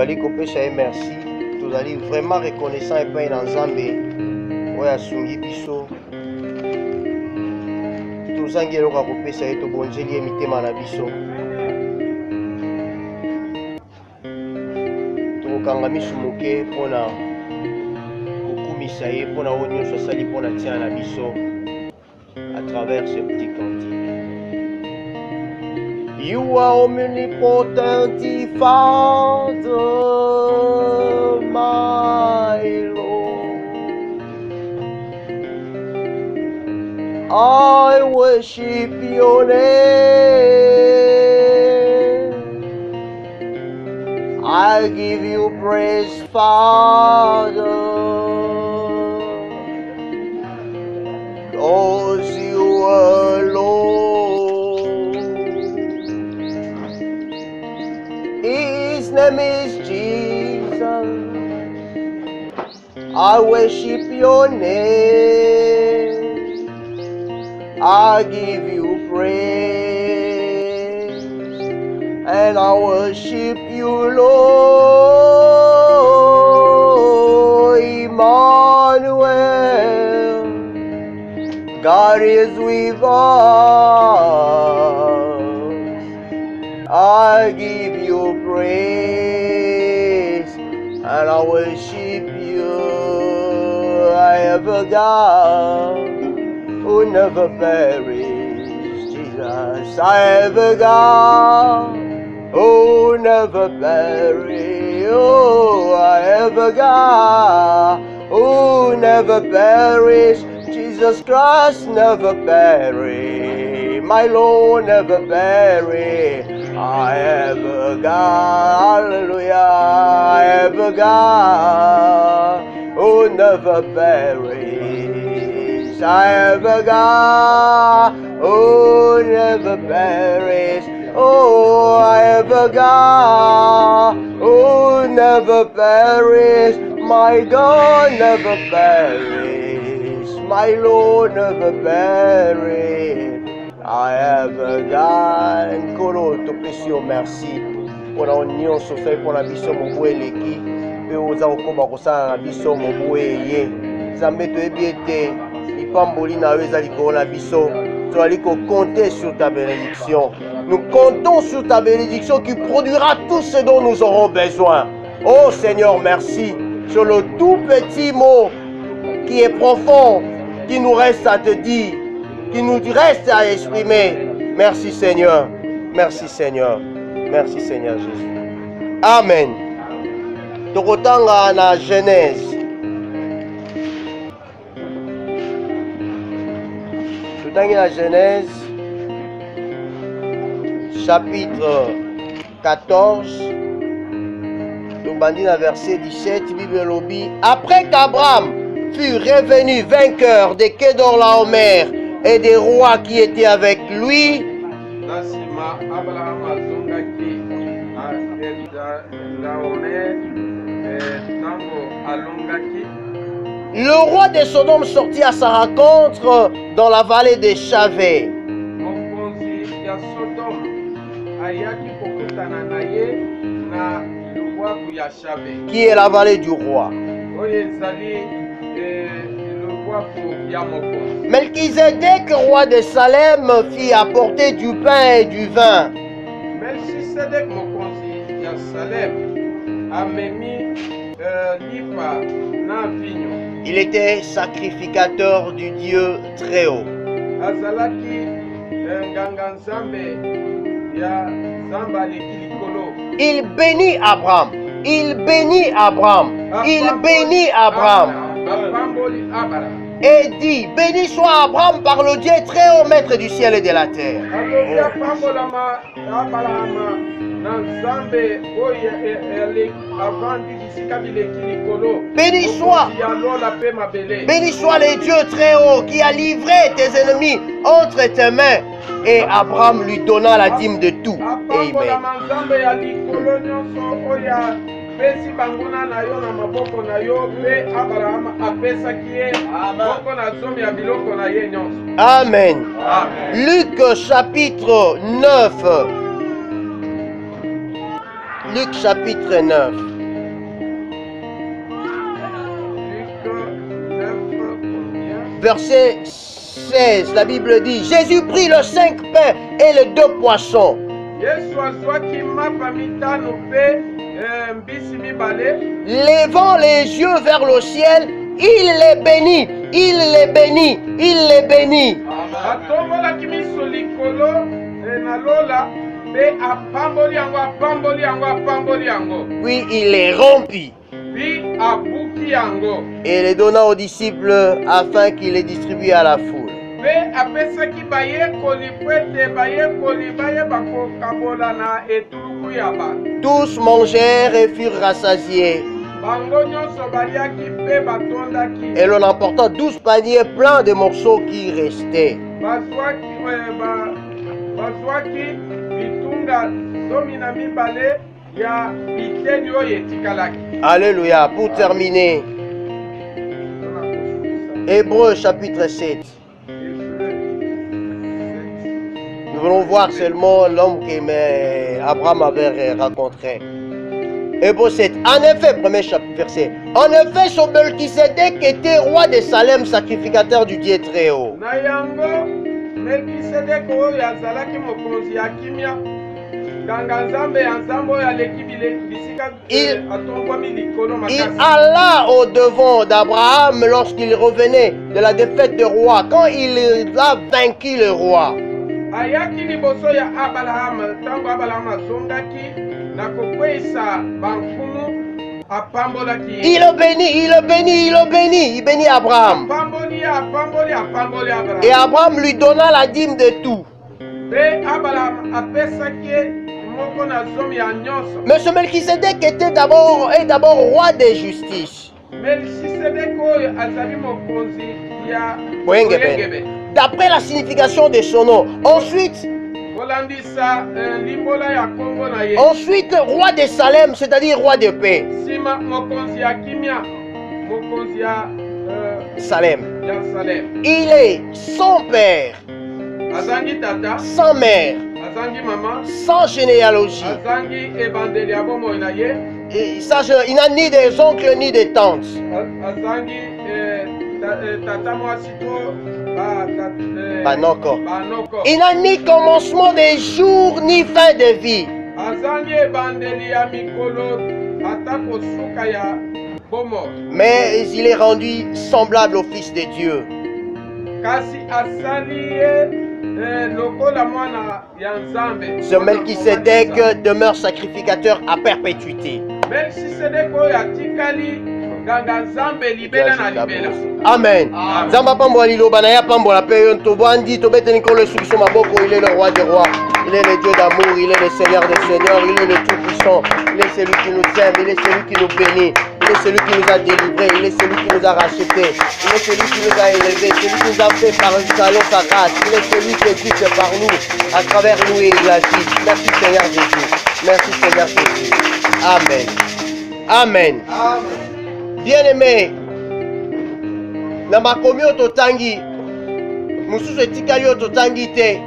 Toali kopesha ye merci. Tozali vraiment reconnaissant epai na Nzambe oyo asungi biso. Tozangi eloko ya kopesa ye, tobonzeli ye mitema na biso. Tokokanga misu moke mpona kokumisa ye, mpona oyo nyonso asali mpona tia na biso à travers ce petit cantique. You are omnipotent, Father, my Lord. I worship your name. I give you praise, Father, cause you alone. His name is Jesus. I worship your name. I give you praise, and I worship you, Lord. Emmanuel, God is with us. I give you praise, and I worship you. I have a God who never perish, Jesus. I have a God who never perish. Oh, I have a God who never perish. Jesus Christ never perish. My Lord never perish. I have a God, hallelujah. I have a God who never perish. I have a God who never perish. Oh, I have a God who never perish. My God never perish. My Lord never perish. I have a God. Nkolo topesi yo merci mpona nyonso osali mpona biso mobu eleki mpe oza kokoma kosala na biso mobu eye. Nzambe toyebi ete lipamboli na yo eza likolo na biso. Tozali kocompter sur ta bénédiction. Nous comptons sur ta bénédiction qui produira tout ce dont nous aurons besoin. Oh Seigneur, merci sur le tout petit mot qui est profond, qui nous reste à te dire, qui nous reste à exprimer. Merci Seigneur, merci Seigneur, merci Seigneur Jésus. Amen. Tokotanga na Genèse. Totangi na Genèse, chapitre 14. Tobandi na verset 17, Bible lobi. Après qu'Abraham fut revenu vainqueur de Kedorlaomer et des rois qui étaient avec lui, le roi de Sodome sortit à sa rencontre dans la vallée de Chavé, qui est la vallée du roi. Melchizedek, roi de Salem, fit apporter du pain et du vin. Il était sacrificateur du Dieu très haut. Il bénit Abraham. Il bénit Abraham. Il bénit Abraham. Et dit, béni soit Abraham par le Dieu très haut, maître du ciel et de la terre. Béni soit le Dieu très haut qui a livré tes ennemis entre tes mains. Et Abraham lui donna la dîme de tout. Amen. Amen. Luc chapitre 9. Luc chapitre 9. verset 16, la Bible dit, Jésus prit les 5 pains et les 2 poissons. Levant les yeux vers le ciel, il les bénit, il les bénit, il les bénit. Puis il les rompit et les donna aux disciples afin qu'ils les distribuent à la foule. Tous mangèrent et furent rassasiés. Et l'on emporta 12 paniers pleins de morceaux qui restaient. Alléluia. Pour terminer, Hébreux chapitre 7. Nous voulons voir seulement l'homme qu'Abraham avait rencontré. Hébreux 7. En effet, premier verset. En effet, son Melchisedec était roi de Salem, sacrificateur du Dieu très haut. Il alla au-devant d'Abraham lorsqu'il revenait de la défaite du roi, quand il a vaincu le roi. Il le bénit, il le bénit, il le bénit, il bénit Abraham. Et Abraham lui donna la dîme de tout. Mais ce Melchisedec était d'abord roi de justice. D'après la signification de son nom. Ensuite, roi de Salem, c'est-à-dire roi de paix. Salem. Il est sans père, sans mère, sans généalogie. Et ça, il n'a ni des oncles ni des tantes. Il n'a ni commencement de jour ni fin de vie. Mais il est rendu semblable au Fils de Dieu. Ce Melchisedec demeure sacrificateur à perpétuité. Amen. Zamba pambo liloba na ya pambo la paix to bandi to beteni ko le solution maboko. Il est le roi des rois, il est le Dieu d'amour, il est le Seigneur des seigneurs, il est le tout puissant, il est celui qui nous aime, il est celui qui nous bénit, il est celui qui nous a délivrés, il est celui qui nous a rachetés, il est celui qui nous a élevés, celui qui nous a fait par salon sa grâce, il est celui qui existe par nous, à travers nous et il agit. Merci Seigneur Jésus, merci Seigneur Jésus. Amen. Amen. Bien-aimé, na makomi ototangi mususu etikali ototangi te.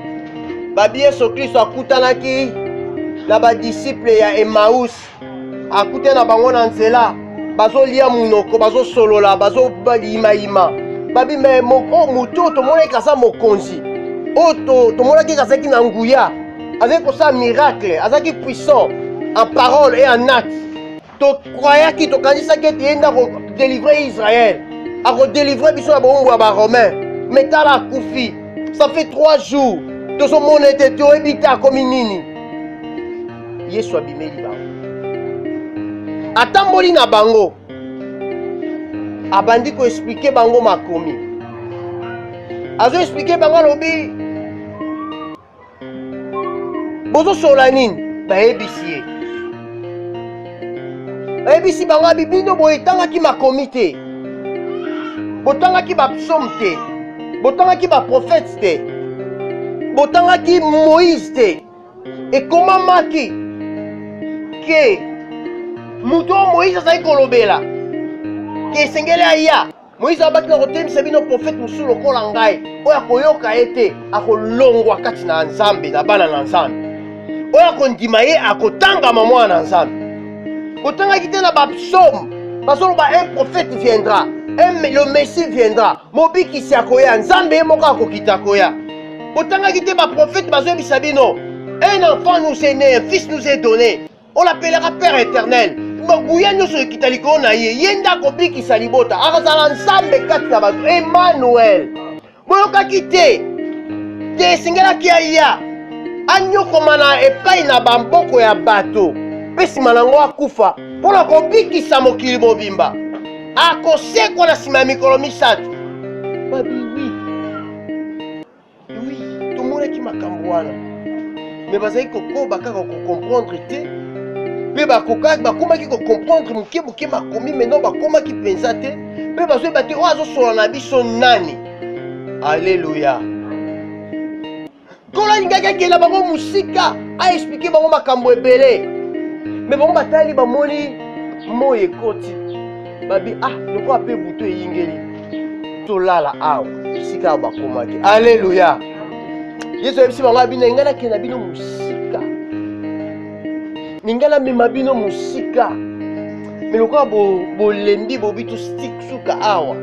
Babi Yesu Kristo akutanaki na badisiple ya Emmaus, akute na bango na nzela, bazolia munoko, bazosolola, bazolimayima. Babi me moko mutu tomonaki aza mokonzi oyo tomonaki azalaki na nguya, azalaki kosala miracle, azalaki puissant en parole et en acte. Tokoyaki tokanisaki ete yenda kodélivrer Israël, akodélivrer biso na bombo ya baromain. Mais tala akufi, ça fait 3 jours tozomona ete toyebi te akomi nini. Yesu abimeli bango, atamboli na bango, abandi koexplike bango makomi. Azoexplike bango alobi bozosola nini, bayebisi ye. Bayebisi bango abi bino boye tangaki makomi te, botangaki bapsaume te, botangaki baprophète te, botangaki Moïse te. Ekomamaki ke mutu Moïse azali kolobela ke esengeli aya. Moïse abaki na kotemisa bino prophète mosusu lokola ngai oyo akoyoka ye te, akolongwa kati na Nzambe na bana na Nzambe, oyo akondima ye akotangama mwana na Nzambe. Botangaki te na bapsaume bazoloba un prophète viendra. Le Messie viendra. Mobiki siakoya, Nzambe moka kokita koya. Botanga kite ba prophète bazo bisabino. Un enfant nous est né, un fils nous est donné. On l'appellera Père éternel. Magouya nyoso kitaliko na ye. Yenda kobiki salibota. Arazala Nzambe kati na bato. Emmanuel. Boyoka kite. Te singela kia. Anyo komana epai na bamboko ya bato. Pesi manango akufa. Pona kobiki sa mokili mobimba. Akosekwa na sima mikolo misatu. Babi oui. Oui, tout le monde qui m'a camboana. Mais vous avez comprendre te. Mais bakoma ki comprendre muke makomi maintenant bakoma ki pensa te. Mais bazo bati oazo so na biso nani. Alléluia. Kola ngaka ke la bango musika a expliquer bango makambo ebele. Mais bango batali ba moni moye koti. Babi le quoi pe buto yingeli. To lala aw. Sika bakoma ki. Alléluia. Yesu ebisi bango bina ngana ke na bino musika. Ningala mema bino musika. Mais le quoi bo lembi bo bitu stick suka awa.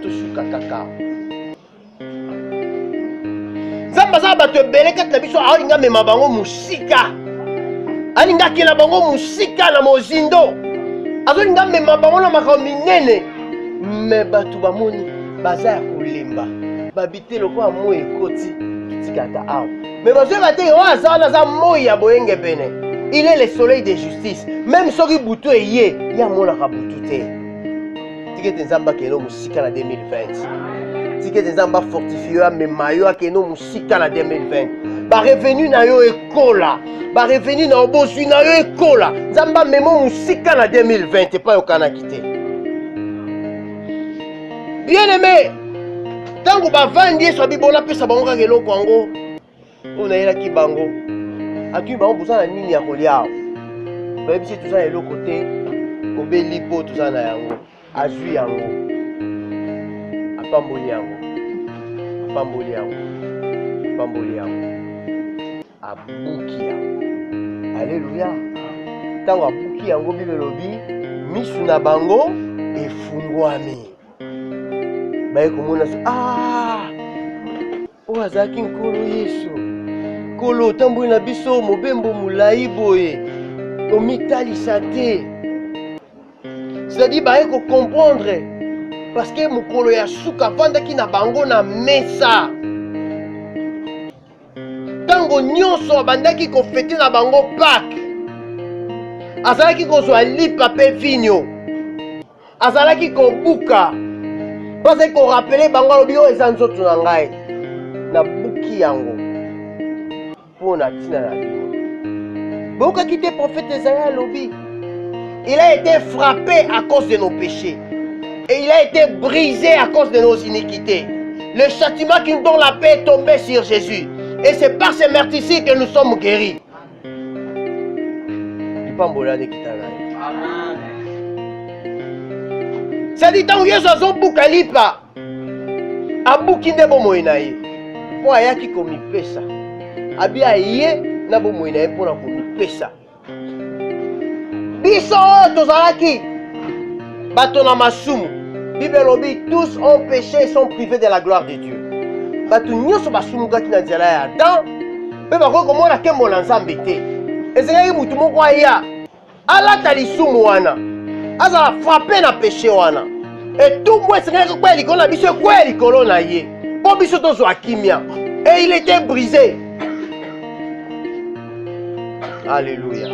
To suka kakao. Zamba zaba to beleka na biso awa inga mema bango musika. Aninga ke na bango musika na mozindo. Azo inga mema bango na makambi nene. Me batu bamoni baza ya kolemba. Babite le quoi mo ekoti tikata awa. Mais bazo bate o azala za moya boyenge bene. Il est le soleil de justice. Même si il boutou est yé, il y a mon rabouté. Ticket Nzamba qui est nos musiques en 2020. Ticket Nzamba fortifié mais maillot qui est nos musiques en 2020. Ba revenu na yo ekola. Ba revenu na obozu na yo ekola. Nzamba memo musique en 2020 et pas au Kana quitté. Bien aimé. Tant que ba vandi so bibola pesa bango ka keloko ngo. On a ki bango. Atu ba obuza na nini ya kolia. Ba bisi tout ça et l'autre côté, obeli po tout ça na yango, azui yango. Apamboli yango. Apamboli yango. Apamboli yango. Abuki yango. Alléluia. Tango abuki yango bibelobi, misu na bango efungwami. Ba komona o azaki nkolo Yesu. Kolo tamboli na biso mobembo mulai boye omitalisa te. C'est-à-dire ba eko comprendre parce que mukolo ya suka vandaki na bango na mesa. Tango nyonso bandaki ko fete na bango Pâques. Azalaki ko zwa lipa pe vinyo. Azalaki ko buka. Parce ko rappeler bango lobi o eza nzoto na ngai. Na buki yango. Pona tina na bino. Boka quitté prophète Esaïe lobi. Il a été frappé à cause de nos péchés. Et il a été brisé à cause de nos iniquités. Le châtiment qui nous donne la paix est tombé sur Jésus. Et c'est par ces meurtrissures que nous sommes guéris. Ça dit tant que Yesu azo buka lipa. Abuki ndebo moinaye. Po ayaki komi pesa. Abi aye na bo moinaye pona komi pesa. Biso tozalaki bato na masumu. Bible lobi tous ont péché et sont privés de la gloire de Dieu. Bato nyonso basumu kati na nzela ya Adam. Pe bako komona kembo na Nzambe te. Ezali mutu moko aya. Alata lisumu wana. Azala frappé na péché wana. Et tout moi c'est quoi likolo na biso quoi likolo na ye. Po biso tozo akimia. Et il était brisé. Alléluia.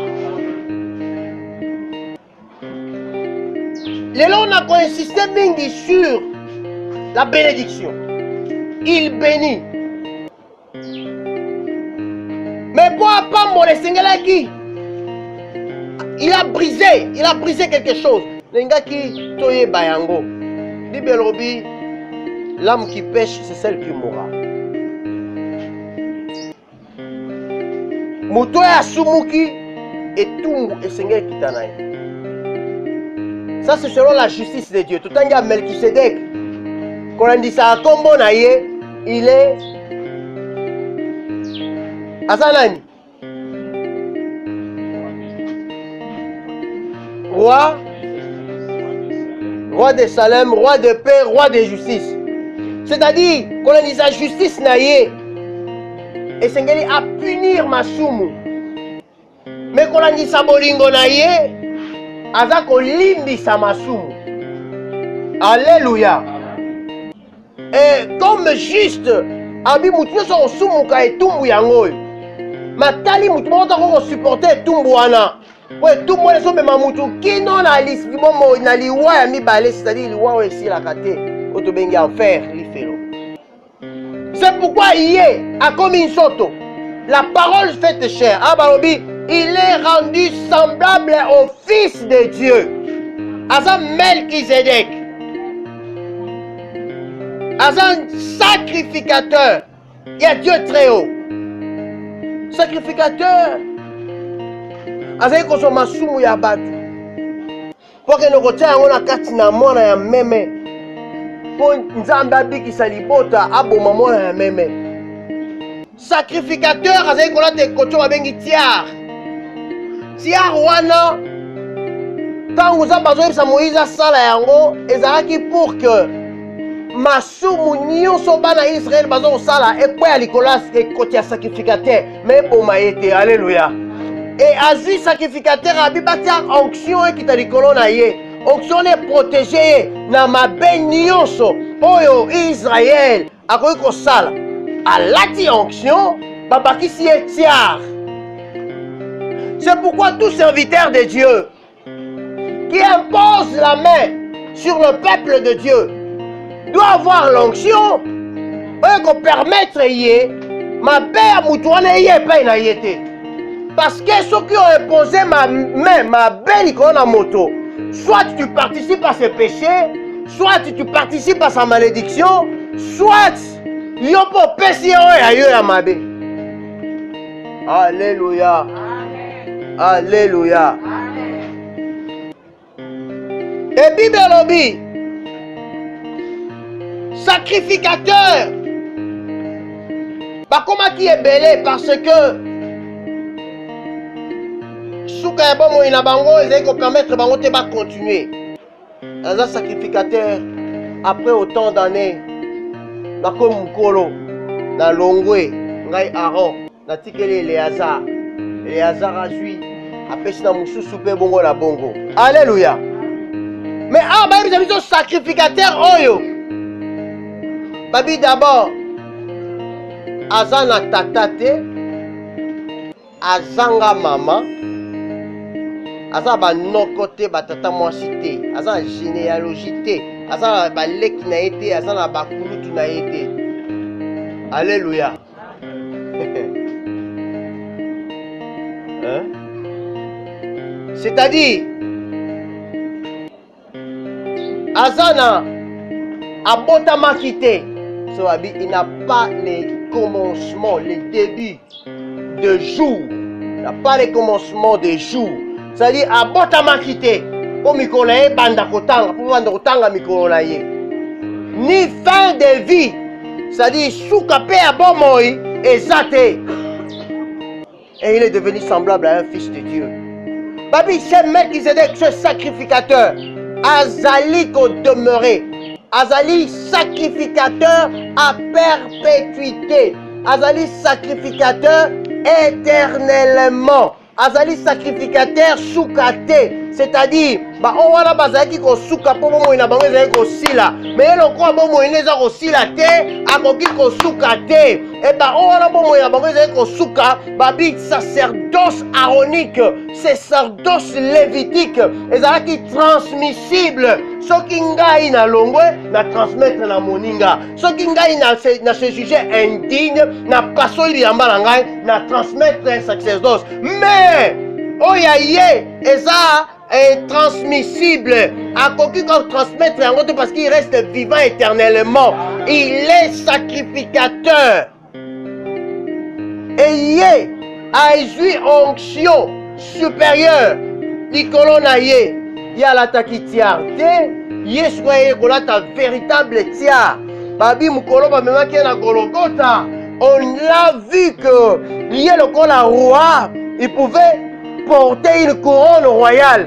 Lélo on a insisté mingi sur la bénédiction. Il bénit. Mais pour apprendre le Seigneur qui il a brisé quelque chose. L'engaki toye bayango. Bible robi l'âme qui pêche c'est celle qui mourra. Mutoya sumuki et tout et Seigneur qui t'anaï. Ça c'est selon la justice de Dieu. Tout un gars Melchisedec. Quand on dit ça à combo naïe, il est Azanani. Roi roi de Salem, roi de paix, roi de justice. C'est-à-dire, qu'on a dit sa justice naïe, et c'est qu'elle a punir masumu. Mais qu'on a dit sa bolingo naïe, aza ko limbi sa masumu. Alléluia. Et comme juste, abi mutu so sumu ka etumbu yango. Matali mutu mota ko supporter etumbu wana. Ouais, tout le monde est même Mamoutou qui non la liste du moment na liwa ya mibale, c'est-à-dire liwa aussi la kate otobengi enfer lifelo. C'est pourquoi hier a comme une soto la parole faite chair abalobi il est rendu semblable au fils de Dieu. Asa Melchizedek. Asa sacrificateur. Il y a Dieu très haut. Sacrificateur. Azali kozoma sumu ya batu po ke nokotia yango na kati na mwana ya meme po nzambe abikisa libota aboma mwana ya meme. Sacrificateur azali kolata ekoto babengi tiare. Tiare wana ntango nzambe azoyebisa Moïse asala yango ezalaki pour que masumu nyonso bana Israel bazokosala ekweya likolo ekoti ya sacrificateur me eboma ye te. Alléluia. Et azui sacrificateur abi batia onction ekita likolo na ye. Onction ne protégé na mabe nyonso oyo Israël akoki kosala. Alati onction babakisi ye tiare. C'est pourquoi tout serviteur de Dieu qui impose la main sur le peuple de Dieu doit avoir l'onction pour permettre ye mabe ya mutu wana ye epai na ye te. Parce que ceux qui ont imposé ma main, ma belle icône à moto, soit tu participes à ce péché, soit tu participes à sa malédiction, soit il y a pas péché à ma bé. Alléluia. Alléluia. Et Bible lobby, sacrificateur. Bah, comment qui est belé parce que souka ya bomo ina bango ezali ko permettre bango te ba continuer. Un sacrificateur après autant d'années na ko mukolo na longwe ngai Aaron na tikeli Eleazar. Eleazar azui apesi na mususu pe bongo na bongo. Alléluia. Mais ah ba biso sacrificateur oyo. Babi d'abord azana tata te azanga mama. Aza ba noko te batata mwasi te, aza généalogie te, aza ba leki na ete, aza na ba kulutu na ete. Alléluia. Hein? C'est-à-dire Azana abota makite. So il n'a pas les commencements, les débuts de jour. Il n'a pas les commencements de jour. C'est-à-dire, abotama kite, pour mikolo na ye banda kotanga, pour banda kotanga mikolo na ye. Ni fin de vie, c'est-à-dire, souka pe abomoi, ezate. Et il est devenu semblable à un fils de Dieu. Babi, c'est Melchizedek, ce sacrificateur, azali ko demeurer, azali sacrificateur à perpétuité, azali sacrificateur éternellement. Azali sacrificateur soukate, c'est-à-dire ba on wana bazaki ko souka po bomo ina bango ezali ko sila mais eloko bomo ina eza ko sila te akoki ko souka te et ba on wana bomo ina bango ezali ko souka babi sacerdoce aaronique, sacerdoce lévitique ezalaki transmissible. Soki ngai na longwe na transmettre na moninga, soki ngai na se sujet indigne na pasoli yamba na ngai na transmettre un sacerdoce. Mais oya ye eza transmissible, akoki ko transmettre yango te parce qu'il reste vivant éternellement. Il est sacrificateur. Et ye a eu onction supérieure likolo na ye. Yala takitiar te, Yesu ye kolata véritable tiar. Babi mukolo ba memaki na Golgotha. On l'a vu que lié le col à roi, il pouvait porter une couronne royale.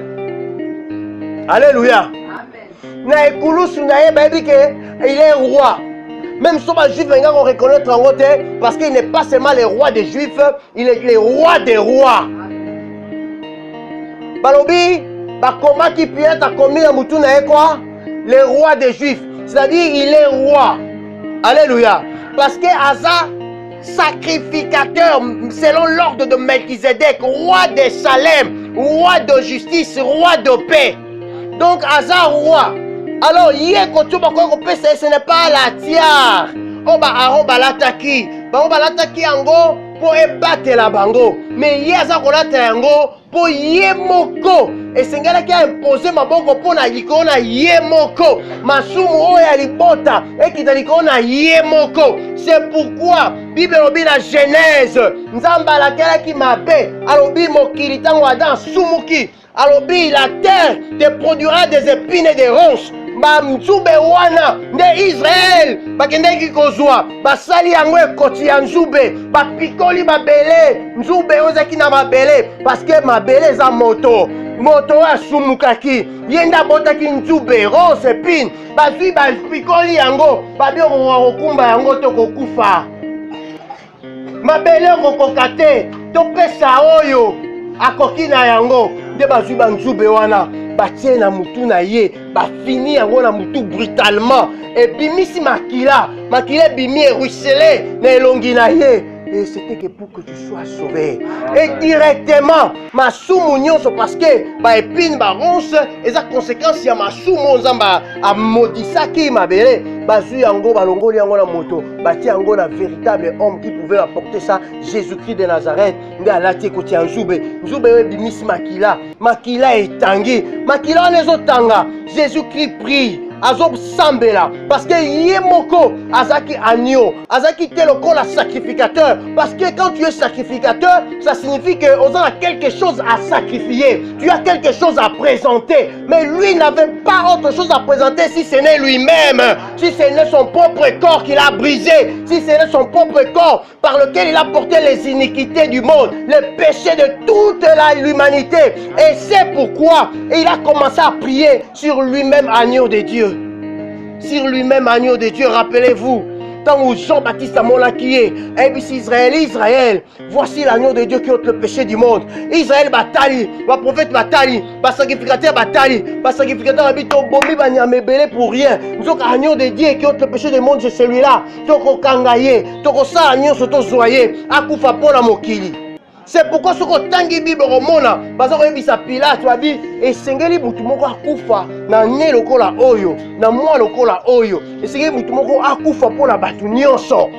Alléluia. Amen. na ekulusu na ye bayebi que il est roi. Même si les juifs vont reconnaître en côté, parce qu'il n'est pas seulement le roi des juifs, il est le roi des rois. Balobi, comment qui peut être commis à Moutouna quoi? Le roi des juifs. C'est-à-dire il est roi. Alléluia. Parce que Asa, sacrificateur, selon l'ordre de Melchizedek, roi de Salem, roi de justice, roi de paix. Donc Asa, roi. Alors, ce n'est pas la tiare. On va l'attaquer. On va l'attaquer en gros pour ébattre la bango. Mais il y a ça qu'on a tango pour yemoko. Et c'est un gars qui a imposé ma bango pour na yikona yemoko. Masumu oya libota. Et qui t'a dit qu'on a yemoko. C'est pourquoi, Bible obi la Genèse. Nzamba la kera qui m'appelle. Alors, bi mokili tango adan sumuki. Alors, la terre te produira des épines et des ronces. Nzube wana de Israël bakendeki kozwa basali yango ekoti ya nzube bapikoli mabele nzube ozaki na mabele parce que mabele eza moto asumukaki ye nde abotaki nzube rose épine bazwi bapikoli yango babi okokumba yango to kokufa mabele okokoka te topesa oyo akoki na yango nde bazwi banzube wana batie na mutu na ye bafini yango na mutu brutalement ebimisi makila ebimi eruissele na elongi na ye. Et c'était que pour que tu sois sauvé. Et directement, ma nyonso parce que ba épine ba ronce et sa conséquence ya ma nzamba a maudissaki ma belé bazu yango balongoli yango na moto bati yango na véritable homme qui pouvait apporter ça, Jésus-Christ de Nazareth. Nde alati ko tia nzube ebimisi makila etangi makila nezotanga. Jésus-Christ prie Azob Sambela parce que Yemoko Azaki Agneau Azaki Teloko la sacrificateur parce que quand tu es sacrificateur ça signifie que on a quelque chose à sacrifier, tu as quelque chose à présenter, mais lui n'avait pas autre chose à présenter si ce n'est lui-même, si ce n'est son propre corps qu'il a brisé, si ce n'est son propre corps par lequel il a porté les iniquités du monde, les péchés de toute l'humanité. Et c'est pourquoi il a commencé à prier sur lui-même, agneau de Dieu. Sur lui-même, agneau de Dieu. Rappelez-vous, tant où Jean-Baptiste a monarchié, Israël, voici l'agneau de Dieu qui ôte le péché du monde. Israël batali, le prophète batali, le sacrificateur batali, le sacrificateur habite au bomi banyamebele pour rien. Nous sommes agneau de Dieu qui ôte le péché du monde, c'est celui-là. Toko kangaye, toko sa agneau soto zoye, akufa pona mokili. C'est pourquoi ce que tangi Bible romona, baza koyebisa Pilate wabi esengeli mutu moko akufa na ne lokola oyo, na mwa lokola oyo. Esengeli mutu moko akufa pona batu nyonso.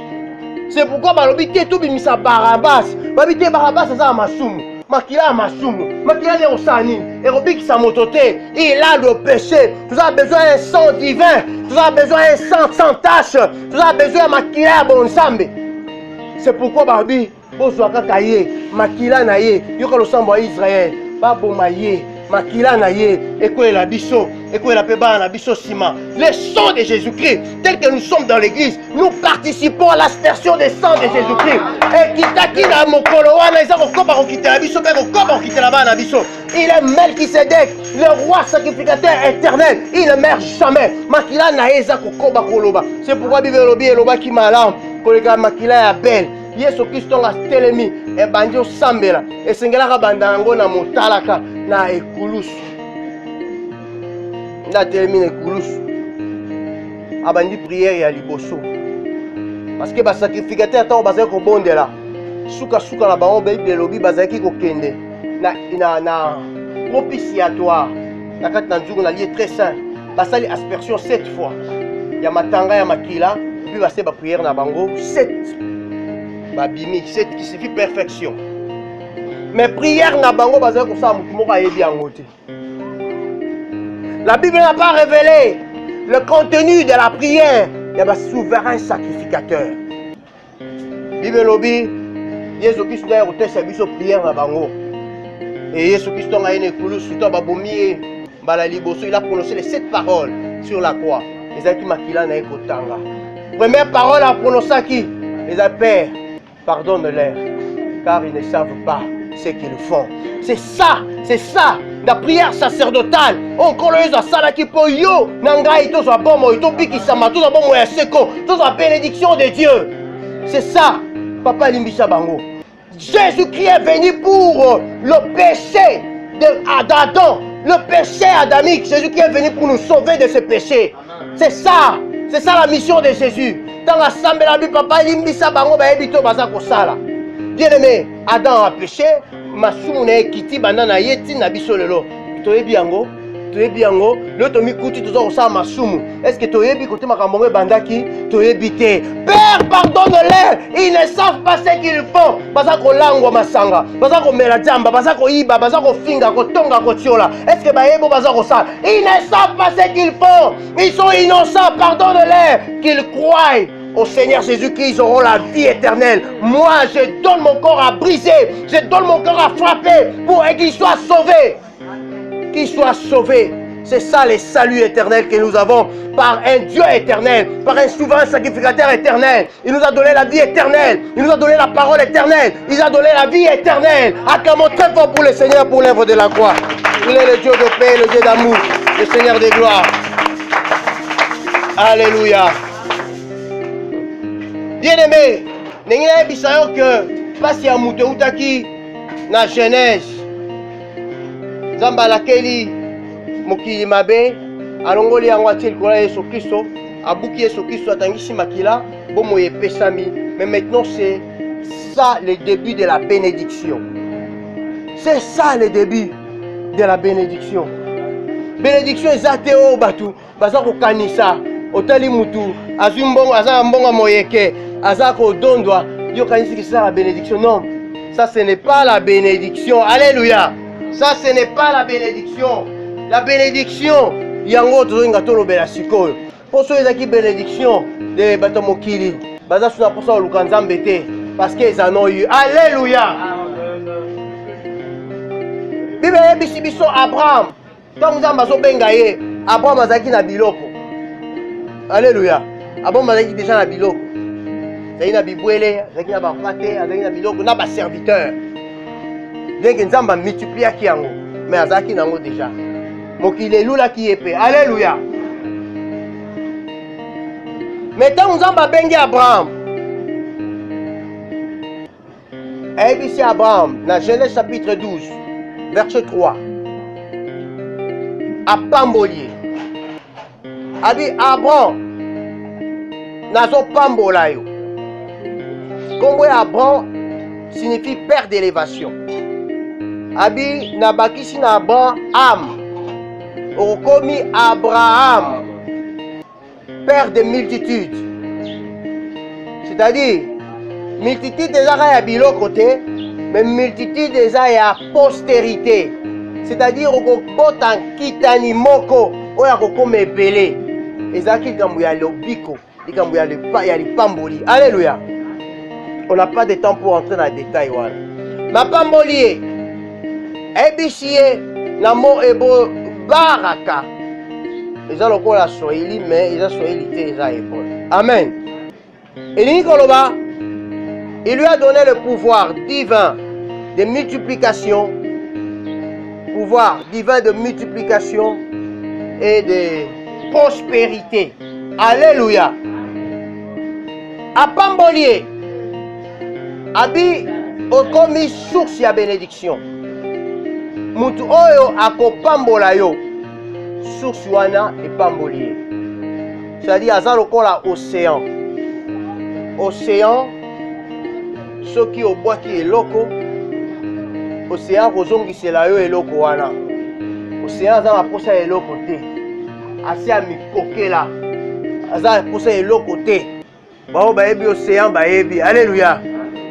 C'est pourquoi balobi te to bimisa Barabas, babi te Barabas aza masumu. Makila masumu, makila ne osani, erobikisa motote, il a le péché. Tu as besoin d'un sang divin, tu as besoin d'un sang sans tache, tu as besoin de makila bonsambe. C'est pourquoi babi bozwa kaka ye makila na ye yoka losambo ya Israël baboma ye makila na ye ekolela biso ekolela pe bana na biso sima. Le sang de Jésus-Christ tel que nous sommes dans l'église, nous participons à l'aspersion des sangs de Jésus-Christ. Et kitaki na mokolo wana eza kokoba kokitela biso pe kokoba kokitela bana na biso. Il est Melchizedek, le roi sacrificateur éternel, il ne meurt jamais. Makila na ye eza kokoba koloba. C'est pourquoi Bible lobi eloba ki malam koleka makila ya belle. Yesu Kristo nga telemi ebandi osambela esengelaka banda yango na motalaka na ekulusu na telemi na ekulusu abandi prière ya liboso parce que basacrificateur ntango bazali kobondela suka na bango Bible elobi bazalaki kokende na propitiatoire na kati na nzungu na lieu très saint basali aspersion 7 fois ya matanga ya makila puis base baprière na bango 7 babimi, c'est qui signifie perfection. Mais prière na bango bazali ko sa mutu moko ayebi yango te. La Bible n'a pas révélé le contenu de la prière. Il y a un souverain sacrificateur. Bible lobi Yesu Kristo na rotesa biso prière na bango. Et Yesu Kristo nga ene kulu suto babomi bala liboso, il a prononcé les 7 paroles sur la croix. Ezaki makila na ekotanga. Première parole a prononcé qui? Les Père, pardonne-leur, car ils ne savent pas ce qu'ils font. C'est ça, la prière sacerdotale. On connaît ça, ça qui peut yo, nangai, tout ça bon, tout biki sama, tout ça bon, moya seko, tout ça bénédiction de Dieu. C'est ça, Papa Limbisa Bango. Jésus-Christ est venu pour le péché d'Adam, le péché adamique. Jésus-Christ est venu pour nous sauver de ce péché. C'est ça la mission de Jésus. Dans l'assemblée, la Bible, Papa Limbisa Bango, baebito baza kosala. Bien aimé, Adam a péché, Masumune kiti banana yeti na biso lelo. Toyebi yango, le tomi kuti tozo kosala masumu. Est-ce que toyebi kote makambo bandaki? Toyebi te. Père, pardonne-les, ils ne savent pas ce qu'ils font. Baza ko langwa masanga, baza ko mela jamba, baza ko iba, baza ko finga, ko tonga, ko tiola. Est-ce que baebo baza ko sala? Ils ne savent pas ce qu'ils font. Ils sont innocents, pardonne-les, qu'ils croient au Seigneur Jésus-Christ, ils auront la vie éternelle. Moi, je donne mon corps à briser. Je donne mon corps à frapper pour qu'ils soient sauvés. Qu'ils soient sauvés. C'est ça le salut éternel que nous avons par un Dieu éternel, par un souverain sacrificateur éternel. Il nous a donné la vie éternelle. Il nous a donné la parole éternelle. Il nous a donné la vie éternelle. Acclamons très fort pour le Seigneur pour l'œuvre de la croix. Il est le Dieu de paix, le Dieu d'amour, le Seigneur de gloire. Alléluia. Bien-aimé, n'ayez pas que pas si à Moutouaki, na Genèse, Zambala Keli, Mokili Mabe, Alongoli Angwatil Kola Yesu Christo, Abuki Yesu Christo, Atangisi Makila, Bomoye Pesami. Mais maintenant, c'est ça le début de la bénédiction. C'est ça le début de la bénédiction. Bénédiction est Zateo Batu, Bazako Kanisa, Otali Moutou, Azumbongo, Azambongo Moyeke. Azako Dondwa, Dieu kanisi que c'est la bénédiction. Non, ça ce n'est pas la bénédiction. Alléluia. Ça ce n'est pas la bénédiction. La bénédiction, yango tozoinga tolobela sikoyo. Pour ceux qui bénédiction de batomokili, baza suna pour ça lukanzambe te parce qu'ils en ont eu. Alléluia. Bible yebisi biso Abraham. Quand vous en bazo bengaye, Abraham azaki na biloko. Alléluia. Abraham azaki déjà na biloko. Zaki na bibwele, zaki na bakate, zaki na biloko, na ba serviteur. Bien que Nzamba multiplie ki yango, mais azaki nango déjà. Mokile lula ki épée. Alléluia. Maintenant Nzamba bengi Abraham. ABC Abraham, dans Genèse chapitre 12, verset 3. À Pambolier. A dit Abraham, nazo pambola yo. Comme Abraham signifie père d'élévation. Abi nabakisi na Abraham. Okomi Abraham, père de multitudes. C'est-à-dire, multitude déjà ya biloko te, mais multitude déjà ya postérité. C'est-à-dire okobota kitani moko oya kokoma ebele. Ezaki likambo ya lobiko, likambo ya lipamboli. Alléluia. On n'a pas de temps pour entrer dans les détails. Voilà. Ma pambolier, ebisie, namo ebo baraka. Ils ont encore la soili, mais ils ont soilité, ils ont épaule. Amen. Et Nikoloba, il lui a donné le pouvoir divin de multiplication, pouvoir divin de multiplication et de prospérité. Alléluia. À pambolier. Abi okomi source ya bénédiction. Mutu oyo akopambola yo source wana epambolier. C'est-à-dire aza lokola océan. Océan soki obwaki eloko, océan kozongisela yo eloko wana. Océan aza na posa eloko te. Asi ya mikokela aza na posa eloko te. Bao bayebi océan bayebi. Alléluia.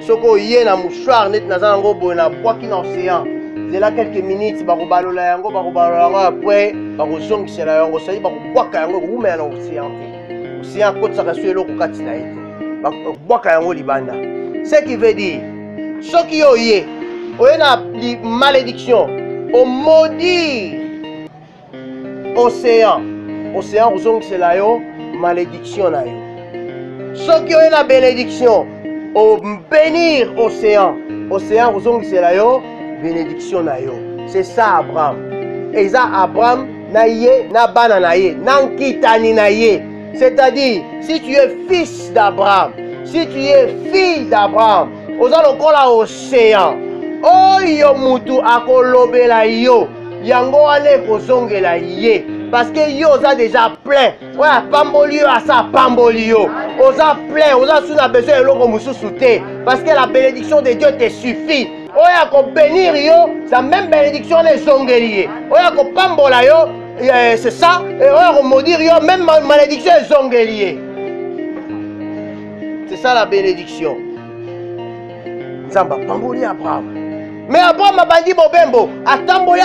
Soko yé na mouchoir net na zango boy na boaki na océan. C'est là quelques minutes bakobalola yango après bakozongisela yango sai bakobwaka yango koumela na océan te. Océan kotsaka so eloko kati na ete. Bakobwaka yango libanda. Ce qui veut dire soki yo yé oye na malédiction au maudit océan. Océan kozongisela yo malédiction na yo. Soki oye na bénédiction au bénir océan. Océan, vous avez la bénédiction na yo. C'est ça Abraham. eza Abraham na ye na bana na ye na nkitani na ye. C'est-à-dire, si tu es fils d'Abraham, si tu es fille d'Abraham, oza lokola océan, oyo mutu akolobela yo, yango wana ekozongela ye. Parce que yo oza déjà plein. Oya pamboli yo asa pamboli yo. Oza plein, oza sous besoin eloko mususu te. Parce que la bénédiction de Dieu te suffit. Oya ko bénir yo, sa même bénédiction les zongeli ye. Oya ko pambola yo, c'est ça. Et oya ko maudire yo, même malédiction les zongeli ye. C'est ça la bénédiction. Nzamba pamboli Abraham. Mais Abraham abandi bobembo, atamboli,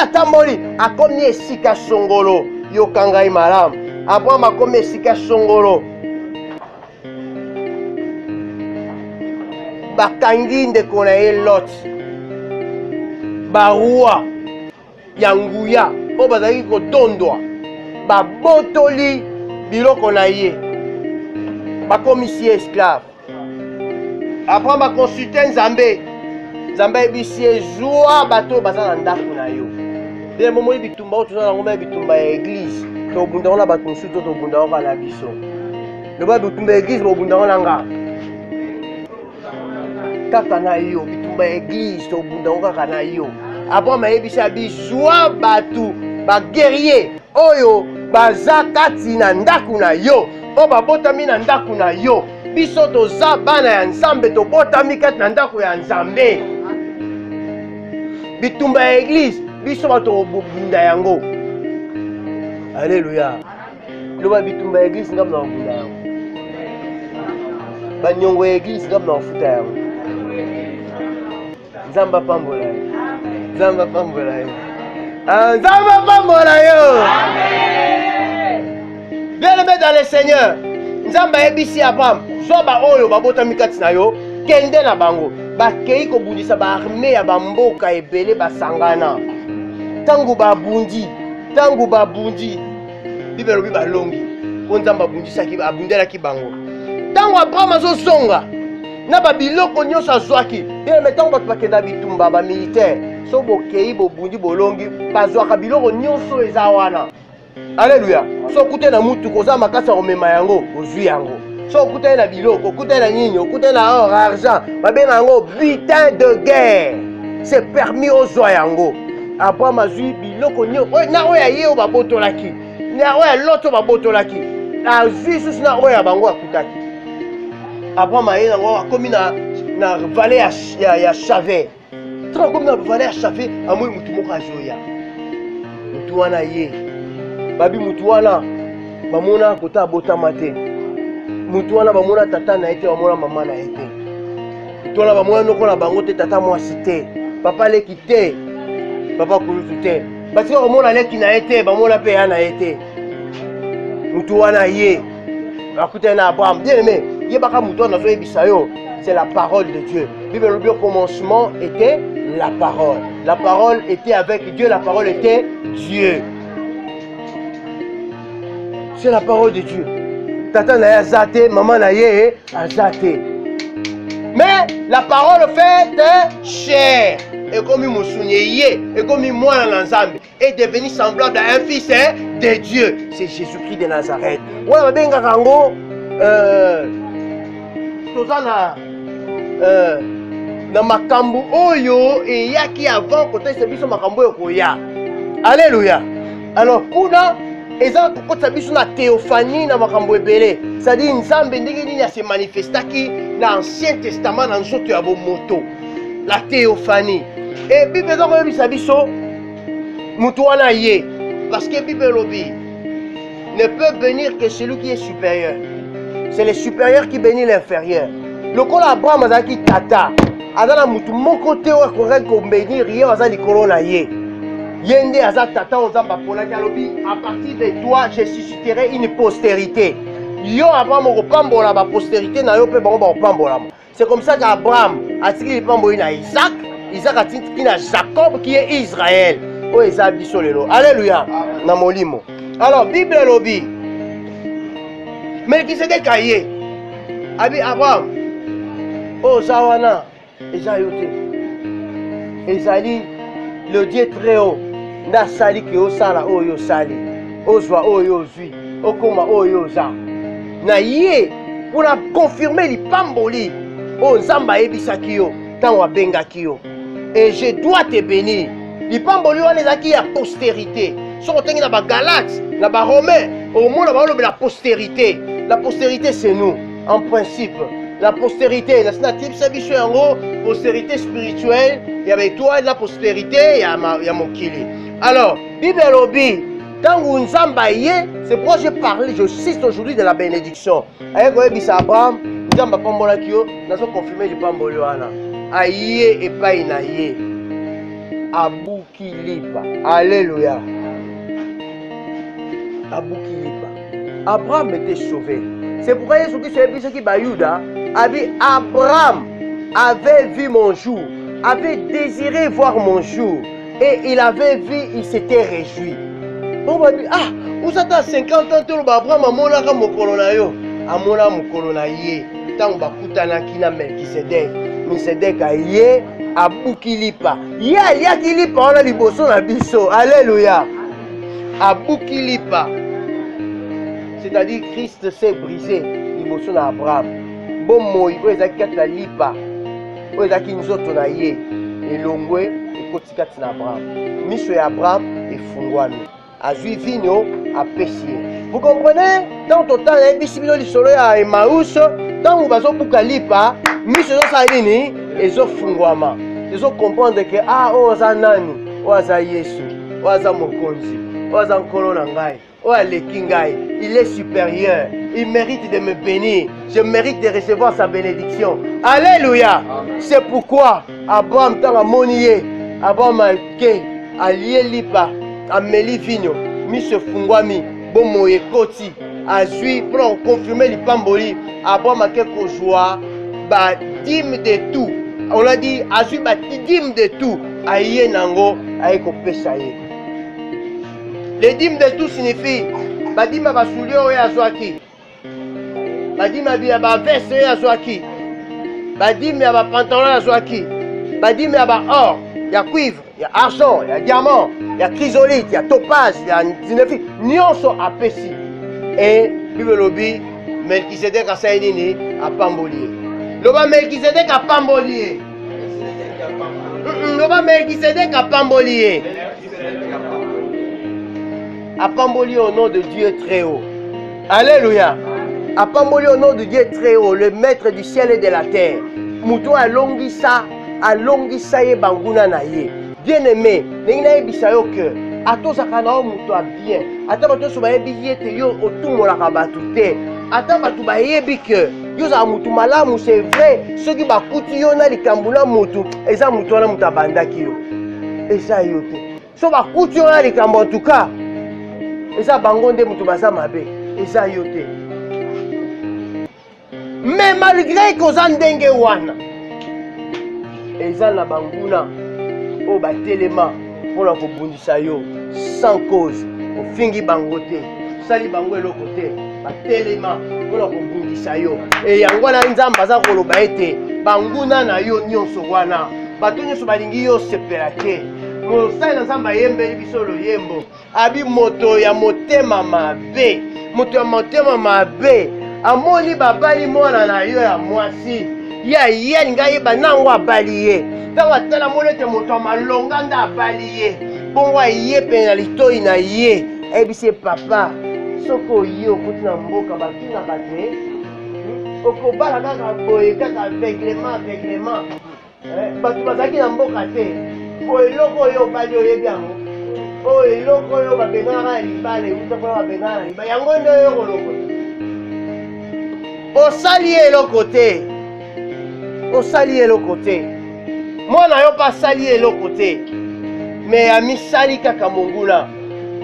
akomi esika songolo. Yo kangai malam. Abraham akomi esika songolo. Bakangi ndeko na ye Lot. Barua ya nguya oyo bazalaki kotondwa, babotoli biloko na ye, bakomisi ye esclave. Abraham akonsulte Nzambe. Nzambe ayebisi ye zwa bato oyo baza na ndako na yo. Nde momoi bitumba oyo toza nango bitumba ya église. Tobunda na bato mosusu to tobunda kaka na biso. Loba bitumba ya église bobunda na nga. Kaka na yo, bitumba ya église tobunda kaka na yo. Abraham ayebisi abizwa bato baguerrier oyo baza kati na ndako na yo, oyo babotami na ndako na yo. Biso toza bana ya Nzambe tobotami kati na ndako ya Nzambe. Bitumba ya église biso bato kobunda yango. Alléluia. Loba bitumba ya église ngam na kobunda yango. Banyongo ya église ngam na kofuta yango. Nzamba pambola yo. Nzamba pambola yo. Nzamba pambola yo. Amen. Bien-aimé dans le Seigneur. Nzamba ebisi Abraham. Zoba oyo babotami kati na yo. Kende na bango. Bakei kobundisa ba armée ya bamboka ebele basangana. Tangu babundi. Bible lobi balongi. Nzamba abundisaki abundelaki bango. Tangu Abraham azosonga. Na babiloko nyonso azwaki. Mais tango bato bakenda bitumba ba militaire. So bokei bobundi bolongi bazwaka biloko nyonso eza wana. Alléluia. So kute na mutu koza makasa omema yango, ozwi yango. So kute na biloko, kute na nini, kute na or, argent, babenga yango butin de guerre. C'est permis ozwa yango. Abraham azwi biloko nyonso. Na oya ye o babotolaki. Na oya loto babotolaki. Azwi susu na oya bango akutaki. Abraham aye nango akomi na vallée ya Chavé. Tant comme na vallée ya Chavé, amoi mutu moko azoya. Mutu wana ye. Babi mutu wana bamona kota botama te. Mutu wana bamona tata na ete bamona mama na ete. Mutu wana bamona noko na bango te tata mwasi te. Papa leki te. Papa kulutu te. Basi bamona leki na ete bamona pe ya na ete. Mutu wana ye. Akutana na Abraham. Bien aimé. Yebaka mutu wana zoyebisa yo. C'est la parole de Dieu. Bible au commencement était la parole. La parole était avec Dieu, la parole était Dieu. C'est la parole de Dieu. Tata na azate, maman na ye azate. Mais la parole fait chair. Et comme il m'a souligné, et comme il m'a ensemble, est devenu semblable à un fils de Dieu. C'est Jésus-Christ de Nazareth. Ouais, ben gango, tozana na makambo oyo et yaki avant côté c'est biso makambo yokoya. Alléluia. Alors kuna eza kokota biso na théophanie na makambo ebele. C'est-à-dire Nzambe ndenge nini se manifestaki na Ancien Testament na nzoto ya bomoto. La théophanie. Et Bible ezako yebisa biso mutu wana ye parce que Bible lobi ne peut bénir que celui qui est supérieur. C'est le supérieur qui bénit l'inférieur. Le col Abraham azaki tata. Azana mutu moko te o korek ko bénir ye aza likolo na ye. Yende aza tata ozamba pona kalobi à partir de toi je susciterai une postérité. Yo Abraham ko pambola ba postérité na yo pe bango ba pambola. C'est comme ça qu'Abraham a tiré pambola na Isaac, Isaac a tiré na Jacob qui est Israël. O eza biso lelo. Alléluia. Na molimo. Alors Bible lobi Melchizedek aye. Abi Abraham. Oh Zawana. Ezayote. Ezali le Dieu très haut. nda sali ke osala oyo sali ozwa oyo ozwi okoma oyo oza na ye pour confirmer lipamboli o nzamba ayebisaki yo ntango abengaki yo. Et je dois te bénir. Lipamboli wana ezalaki ya postérité. Soki otengi na bagalate na baromain omona balobi la postérité. La postérité c'est nous en principe. La postérité nasi na tibisa biso yango postérité spirituelle ya baétoile na postérité ya mokili. Alors Bible elobi tango nzamba ye, c'est pourquoi je cite aujourd'hui de la bénédiction. Aye koyebisa Abraham nzamba pambolaki yo nazo confirmer lipamboli wana aye epai na ye abuki lipa. Alléluia. Abuki lipa. Abraham était sauvé. C'est pourquoi Jésus-Christ a dit que Bayuda avait Abraham avait vu mon jour, avait désiré voir mon jour et il avait vu, il s'était réjoui. On va dire ah, vous êtes à 50 ans tout Abraham a monaka mokolo na yo, amona mokolo na ye. Tant bakutana kina Melkisedek. Melkisedek a ye abuki lipa. Ye aliaki lipa wana liboso na biso. Alléluia. Abuki lipa. C'est-à-dire Christ s'est brisé liboso na Abraham. Bon moi oyo ezaki kati na lipa. Oyo ezaki nzoto na ye. Elongwe ekoti kati na Abraham. Miso ya Abraham efungwami. Azwi vino apesi ye. Vous comprenez? Tant total ebisi bino lisolo ya Emmaüs, tant bazobuka lipa, miso ezosala nini? Ezofungwama. Ezo comprendre que ah oyo aza nani? Oyo aza Yesu. Oyo aza mokonzi. Oyo aza nkolo na ngai. Oyo aleki ngai. Il est supérieur. Il mérite de me bénir. Je mérite de recevoir sa bénédiction. Alléluia. C'est pourquoi Abraham tant amoni ye, Abraham alke alie lipa, ameli vino, miso fungwami. Bon moye koti azui pour confirmer lipamboli Abraham ake kozwa ba dîme de tout. On a dit azui ba dîme de tout aye nango aye kopesa ye. Les dîmes de tout signifie ba dîme ba soulier oyo azwaki, ba dîme ya ba veste oyo azwaki, ba dîme ya ba pantalon azwaki, ba dîme ya ba or, ya cuivre, ya argent, ya diamant, ya chrysolite, ya topaz, ya zinefi, nyonso apesi. Et Bible lobi Melkisedek asali nini apamboli. Loba Melkisedek apamboli. Loba Melkisedek apamboli. Apamboli au nom de Dieu très haut. Alléluia. Apamboli au nom de Dieu très haut, le maître du ciel et de la terre. Muto alongisa ye banguna na ye. Bien-aimé, n'engina yebisa yo que atozaka na muto a bien. Ata bato so bayebi yete yo otumolaka batu te. Ata bato bayebi que yo za mutu malamu, c'est vrai. Soki bakuti yo na likambo na mutu, eza mutu wana mutu abandaki yo. Eza yo te. So bakuti yo na likambo en tout cas, eza bango nde mutu baza mabe. Eza yo te. Mais malgré koza ndenge wana, eza na banguna o batelema mpona kobundisa yo sans cause. Ofingi bango te, osali bango eloko te, batelema mpona kobundisa yo. E yango wana nzambe aza koloba ete banguna na yo nyonso wana bato nyonso balingi yo sepela te. Mosali na nzambe ayembeli biso loyembo abi moto ya motema mabe, moto ya motema mabe amoni babali mwana na yo ya mwasi ye alingi ayeba nango abali ye. Ntango atala moni ete moto ya malonga nde abali ye, bongo aye pene na litoi na ye ayebisi ye papa soki oye okuti na mboka batungaka te, okobala kaka boye kaka aveglema bato bazalaki na mboka te. Po eloko oyo obali oyebi yango, oyo eloko oyo babengaka na libala eutapona babengaka na libala yango nde oyo koloko osali eloko te, osali eloko te. Mwana yo pa sali eloko te, mais amisali kaka monguna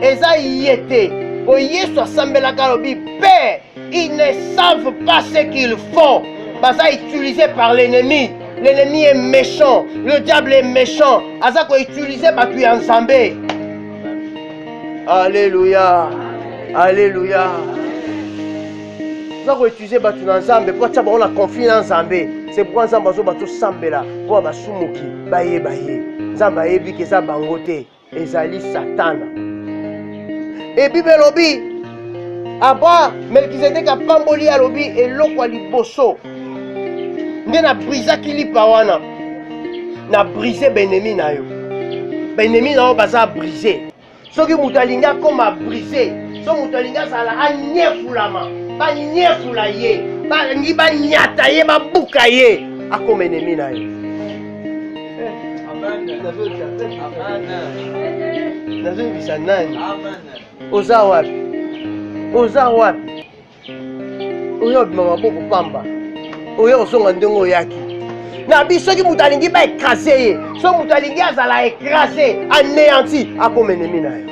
eza ye te. O Yesu asambelaka lobi Père, ils ne savent pas ce qu'ils font. Baza utilisé par l'ennemi. L'ennemi est méchant, le diable est méchant. Aza ko utiliser batu ya nzambe. Alléluia. Alléluia. Aza ko utiliser batu na nzambe pour tia ba confiance na nzambe. C'est pour nzambe azo batu sambela pour basumuki baye. Nzambe ayebi ke za bango te. ezali Satana. Et Bible lobi Abba Melchizedek apamboli alobi eloko ya liboso nde na brisaki lipa wana na brise benemi na yo. Benemi na yo baza brise. Soki mutu alingi akoma brise, so mutu alingi azala anyefulama, banyefula ye, balingi banyata ye, babuka ye, akoma enemi na yo. Nazoyebisa nani? Oza wapi? Oza wapi? Oyo obima maboko pamba, oyo osonga ndenge oyaki. Na biso soki mutu alingi ba écrasé ye, so mutu alingi azala écrasé, anéanti, akoma enemi na yo.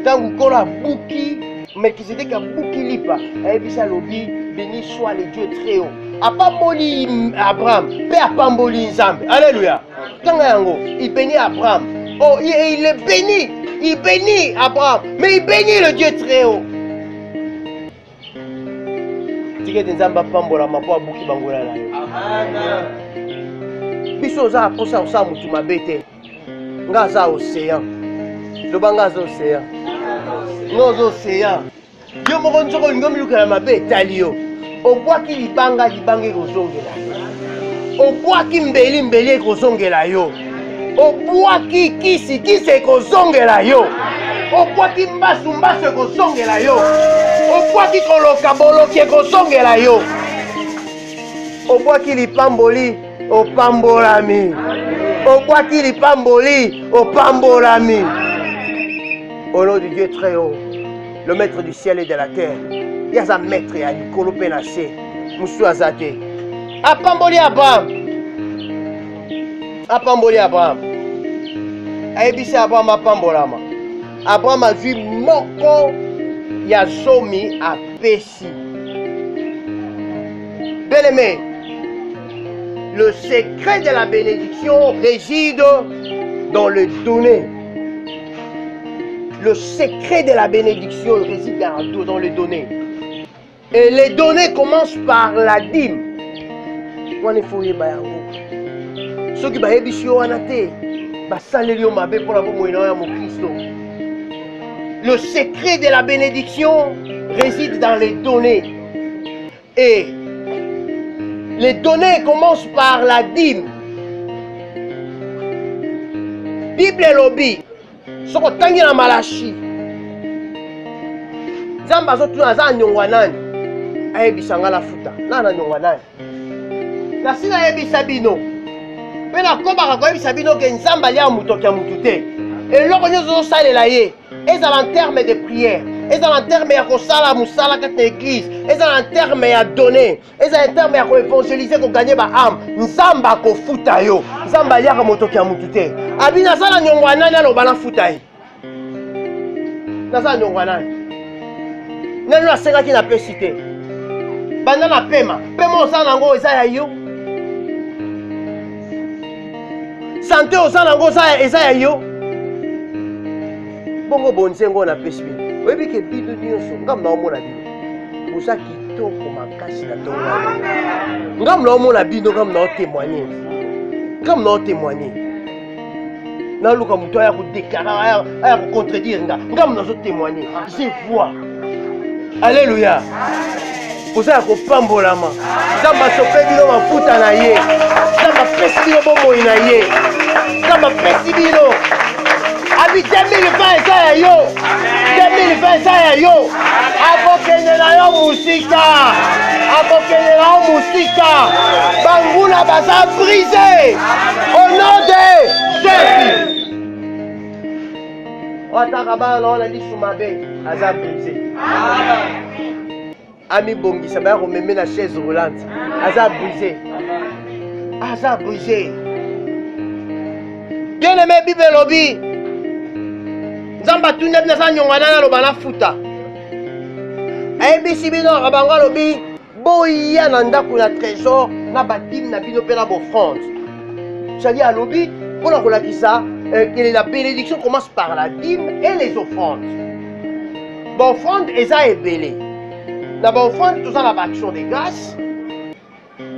Tangu kolo abuki, Melchizedek abuki lipa, ayebisa lobi, béni soit le Dieu très haut. Apamboli Abraham, pe apamboli Nzambe. Alléluia. Kanga yango, il bénit Abraham. Oh, il est béni. Il bénit Abraham, mais il bénit le Dieu très haut. Tikete Nzambe apambola mapo abuki bangola na yo. Amen. Biso za aposa osa mutu mabe te. Nga za océan. Loba nga za océan. Nga za océan. Yo moko nzoko ngomi lukala mabe etali yo. Obwaki libanga ekozongela yo. Obwaki mbeli ekozongela yo. Obwaki kisi ekozongela yo. Obwaki mbasu ekozongela yo. Obwaki boloki ekozongela yo. Obwaki lipamboli opambolami. Obwaki lipamboli opambolami. Au nom du Dieu très haut, le maître du ciel et de la terre, il y a un maître à l'ikolo penase, Moussou Azate. Apamboli Abraham. Apamboli Abraham. Aebisi Abraham apambolama. Abraham a vu moko ya zomi a pesi. Bien-aimé, le secret de la bénédiction réside dans le donner. Le secret de la bénédiction réside dans le donner. Et les données commencent par la dîme. Ceux qui le secret de la bénédiction réside dans les données. Et les données commencent par la dîme. Bible lobby. Soko tangi na Malachi. Nzambe azotuna aza nyongwa nani? Ayebisa nga la futa. Nana nyongwa nani? Kasi na yebisa bino. Pe na kobaka koyebisa bino ke Nzambe alia mutoki ya mutu te. Eloko nyonso osalela ye. Ezala en terme de prière. Ezala en terme ya kosala musala kati na église. Ezala en terme ya donner. Ezala en terme ya koevangeliser koganye ba âme. Nzambe akofuta yo. Nzambe aliaka mutoki ya mutu te. Abi nazala nyongwa nani aloba na futa ye. Nazala nyongwa nani. Nani asengaki na pesi te. Banda na pema. Pema osala nango eza ya yo. Santé osala nango eza ya yo. Bongo bonzengo na pesi bino. Oyebi ke bino nyonso ngam na omona bino. Oza kitoko makasi na tongo. Ngam na omona bino ngam na otémoigner. Ngam na otémoigner. Na luka muto ya kodéclarer aya kocontredire ngam na zo témoigner. Je vois. Alléluia. Oza ya kopambolama. Nzambe asope bino mafuta na ye. Nzambe apesi bino bomoi na ye. Nzambe apesi bino. Abi 2020 eza ya yo. 2020 eza ya yo. Akokende na yo musika. Akokende na yo musika. Banguna baza brisé. Au nom de Jésus. Otaka bana ona lisu mabe aza brisé. Ami bongisa ba ko meme na chaise roulante. Aza brisé. Aza brisé. Bien-aimé Bible lobby. Nzamba tunda bina sa nyonga na loba na futa. Ayebisi bino abango lobi boya na ndako na trésor na batim na bino pe na bofrande. C'est-à-dire à lobby pour la kolakisa que la bénédiction commence par la dîme et les offrandes. Bon offrande eza ebele. Na ba offrande tout ça na ba action de grâce.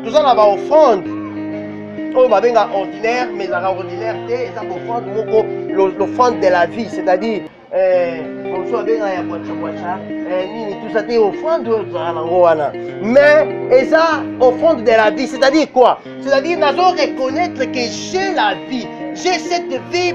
Tout ça na ba offrande on va bien ordinaire, mais ordinaire, c'est l'offrande de la vie, c'est-à-dire, on soit bien à tout ça, c'est offrande, mais ça, offrande de la vie, c'est-à-dire quoi? C'est-à-dire, nous allons reconnaître que j'ai la vie, j'ai cette vie,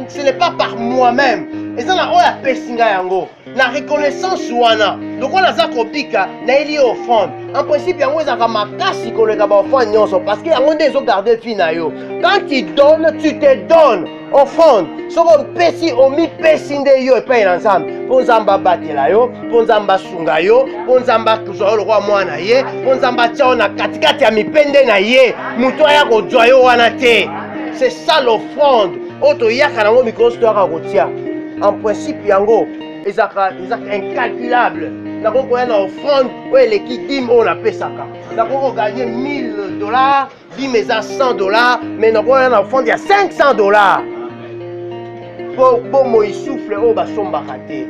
ce n'est pas par moi-même. Et ça, on a pesinga yango. La reconnaissance wana. Donc on a ça kobika na eli offrande. En principe yango ezaka makasi koleka ba offrande nyonso parce que yango ndezo garder vie na yo. Quand tu donnes, tu te donnes. Offrande. Soko pesi omi pesi nde yo epai na nzambe. Po nzamba batela yo, po nzamba sunga yo, po nzamba kuzwa le roi mwana ye, po nzamba tia na katikati ya mipende na ye. Muto ya kozwa yo wana te. C'est ça l'offrande. Oto yaka nango mikro sto yaka kotia. En principe yango ezaka incalculable. Nako koya na offrande oyo eleki 10 oyo napesaka. Nako ko gagner $1000, 10 eza $100, mais nako koya na offrande ya $500. Po mo isouffle oyo basombaka te.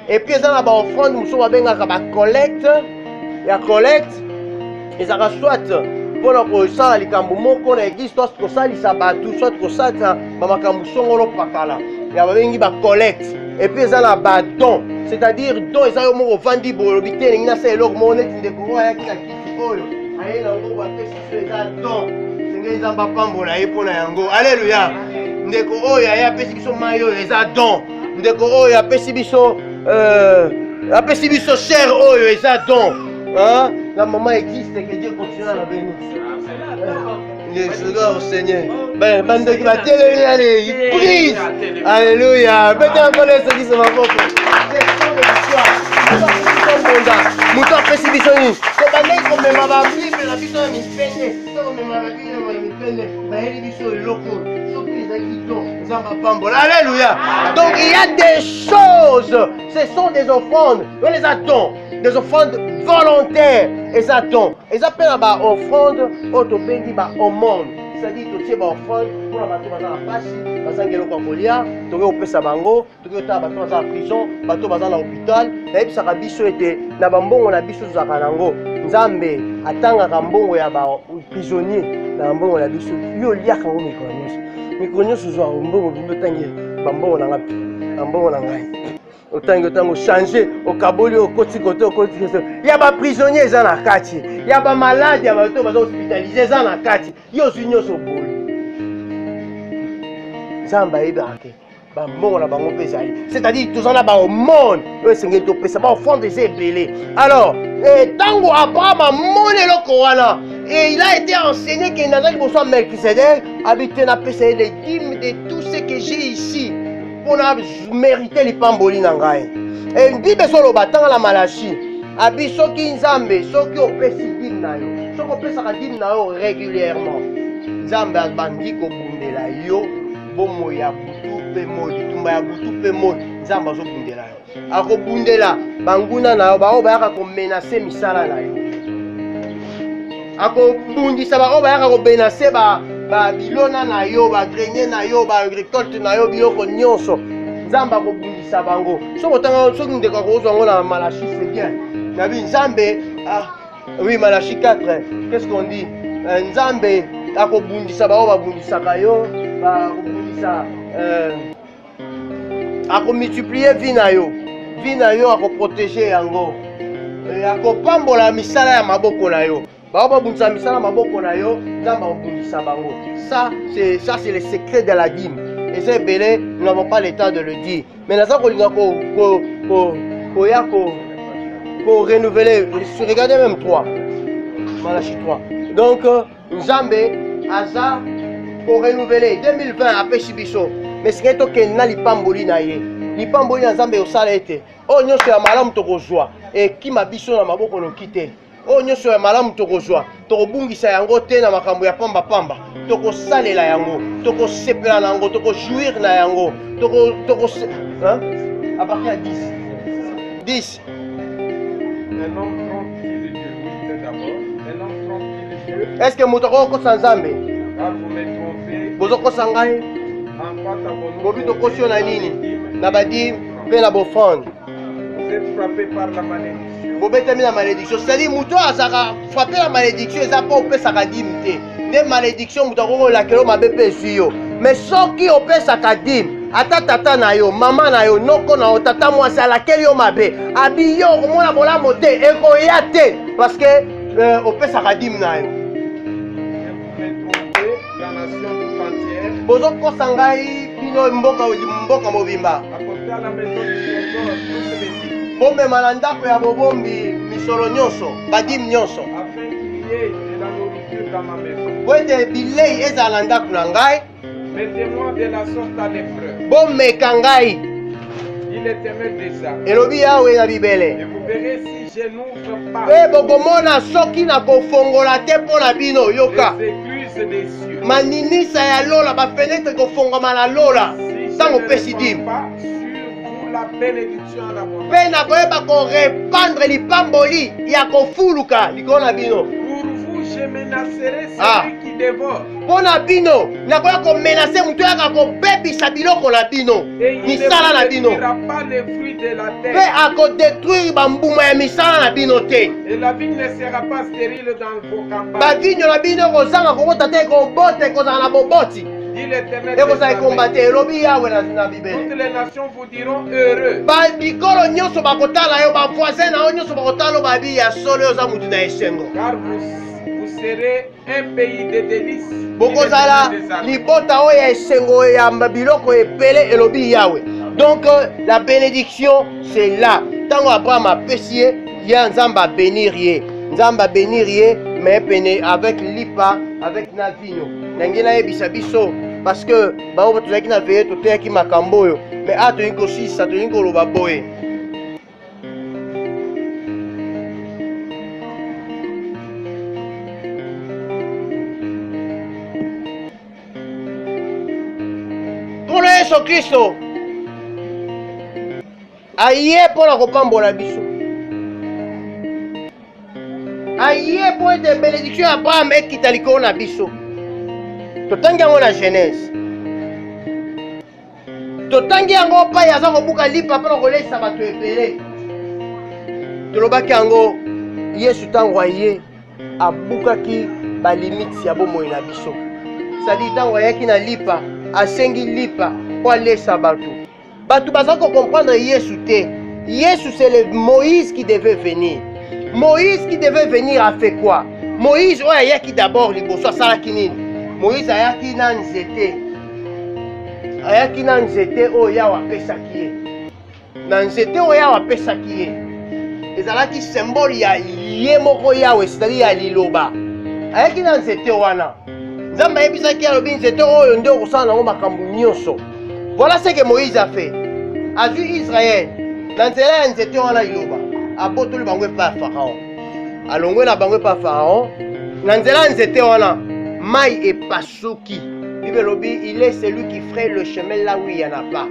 Et puis eza na ba offrande muso babengaka ba collecte. Ya collecte ezaka soit pour kosala likambo moko na église to kosalisa bato soit kosalisa bamakambo songolo pakala ya babengi ba collecte. Et puis eza na ba don, c'est-à-dire don eza yo moko vandi bolobi te ndenge na sa eloko moko neti ndeko ayaki na kiti oyo aye nango bapesi so eza don ndenge nzambe apambola ye mpo na yango. Alleluya. Ndeko oyo aye apesi biso mai oyo eza don. Ndeko oyo apesi biso chair oyo eza don. Hein? La maman existe, que Dieu continue à la bénir. Je regarde au Seigneur. Ben, bande qui va télé, allez, il prise. Alléluia. Mettez encore les ceux qui sont en propre. C'est son histoire. Mouton précipitation. C'est pas né comme ma babli, mais la putain m'y peine. Comme ma babli, m'y peine. Mais elle est sur le loco. Alléluia. Donc il y a des choses. Ce sont des offrandes. On les attend. Des offrandes volontaires. Et ça tombe. Et ça appelle la offrande. Autopédi au monde. C'est-à-dire que tu as offrande pour la bateau dans la passe. Parce que tu as tu as opé sabango. Tu as bateau dans la prison. Bateau dans l'hôpital. Et puis ça a biso été. Na bambongo na biso zakanango. Nzambe atanga kambongo ya ba prisonnier. Na bambongo na biso. Yo liaka ngo mikonos. Mikonos zo mbongo bindo tangi bambongo na ngapi. Bambongo na ngai. Autant changer au kaboli au côté il y a des prisonniers dans la kati, il y a des malades, il y a des hospitalisés dans la kati. Yo union so boli. Zamba ibake. Ba mongo na bango pezali. C'est-à-dire tous en a ba au monde, eux c'est ngel to pesa ba au fond des ébélés. Alors, tango Abraham a moné le Coran et il a été enseigné que Nazareth besoin Melchisedec habiter na pesa les dîmes de tout ce que j'ai ici. On a mérité les pamboli nangai. Et Bible sur le battant la Malachi. Abiso ki nzambe, soki opesi dim na yo. Soki opesa ka dim na yo régulièrement. Nzambe abandi ko bundela yo, bomo ya butu pe modi, tumba ya butu pe modi. Nzambe azo bundela yo. Ako bundela banguna na yo, ba yaka ko menacer misala na yo. Ako bundisa ba yaka ko menacer ba bilona na yo, ba grenier na yo, ba récolte na yo, biloko nyonso. Nzamba ko bundisa bango. Soko tanga soki ndeka ko zongo na Malachi c'est bien. Nabi Nzambe oui Malachi 4. Qu'est-ce qu'on dit? Nzambe ako bundisa ba bundisa kayo, ba bundisa ako multiplier vie na yo. Vie na yo ako protéger yango. Ako pambola misala ya maboko na yo. Ça, c'est le secret de la dîme. Et c'est belé, nous n'avons pas le temps de le dire. Mais nous avons renouveler. Regardez même 3. Malachi 3. Donc, Nzambe, Aza, pour renouveler 2020 après Chibiso. Mais c'est que na lipamboli na ye. Lipamboli na Nzambe au salete. Oh, nous sommes malamu tokozwa. Et qui m'a biso na maboko no kite. Oh nyonso ya malamu tokozwa tokobungisa yango te na makambo ya pamba pamba tokosalela yango tokosepela na yango tokojouir na yango hein à partir à 10 un homme tranquille d'abord un homme tranquille. Est-ce que moto kokosa Nzambe Quand vous me trompez bozokosa ngai en quoi t'abonnes bobi tokosio na nini na badi pe na bofond vous êtes frappé par la malédiction. Bobetami la malédiction, c'est-à-dire muto azaka frapper la malédiction, ça pas opé sa kadimité. des malédictions mutako la kelo mabepe suyo. Mais soki opesaka dîme, ata tata na yo, mama na yo, noko na yo, tata mwasi alakeli yo mabe, abi yo komona bolamu te, ekoya te parce que opesaka dîme na yo. Bozo kosa ngai bino mboka mobimba. Bomema na ndako ya bobombi misolo nyonso, badime nyonso. Po ete bilei ezala na ndako na ngai. Mettez-moi de la sorte à l'épreuve. Bomeka ngai. Il est aimé déjà. Elobi yawe na bibele. Et vous verrez si je n'ouvre pas bokomona soki na kofongola te mpo na bino yoka. les écluses des cieux. Maninisa ya lola, bafenetre kofongama na lola. Tango pesi dîme. La bénédiction à la bonne. Pe na koyeba korepandre lipamboli ya kofuluka likolo na bino. Pour vous, je menacerai celui qui dévore. Mpo na bino nakoya komenase mutu yaka kobebisa biloko na bino, misala na bino. Pas les fruits de la terre. Pe akodétruire bambuma ya misala na bino te. Et la vigne ne sera pas stérile dans vos campagnes. Bavinyo na bino kozanga kobota te, kobota ekozala na boboti. Ekozala ekomba te, elobi yawe na bibele. Toutes les nations vous diront heureux. Bikolo nyonso bakotala yo, bavoisin na yo nyonso bakotala yo, babi ya solo oza mutu na esengo. Car vous serez un pays de délices. Bokozala libota oyo ya esengo ya biloko epele, elobi yawe. Donc la bénédiction c'est là. Tango Abraham apesi ye, ya nzambe abénir ye. Nzambe abénir ye, mais pene avec lipa, avec navinyo. Nangi na yebisa biso parce que bao tozalaki na veye toteyaki makambo oyo, mais toyingi kosisa, toyingi koloba boye. Mpona Yesu Kristo aye mpona kopambola biso, aye mpo ete bénédiction ya Abraham ekita likolo na biso. Totangi yango na Genèse, totangi yango pai aza kobuka lipa mpona kolesa bato ebele. Tolobaki yango Yesu ntango aye abukaki balimiti ya bomoi na biso. Sadi ntango ayaki na lipa, asengi lipa mpo alesa bato. Bato baza comprendre Yesu te. Yesu c'est le Moïse qui devait venir. Moïse qui devait venir a fait quoi? Moïse oyo ayaki d'abord liboso asalaki nini? Moïse ayaki na nzete. Ayaki na nzete oyo Yawe apesaki ye. Na nzete oyo Yawe apesaki ye, ezalaki symbole ya ye moko Yawe, c'est-à-dire ya liloba. Ayaki na nzete wana. Nzambe ayebisaki alobi nzete oyo nde okosala nango makambo nyonso. Voilà ce que Moïse a fait. Azwi Israël na nzela ya nzete wana liloba, abotoli bango epai ya Pharaon. Alongwe na bango epai ya Pharaon. Na nzela ya nzete wana mai epasuki. Bible lobi, il est celui qui ferait le chemin là où il n'y en a pas.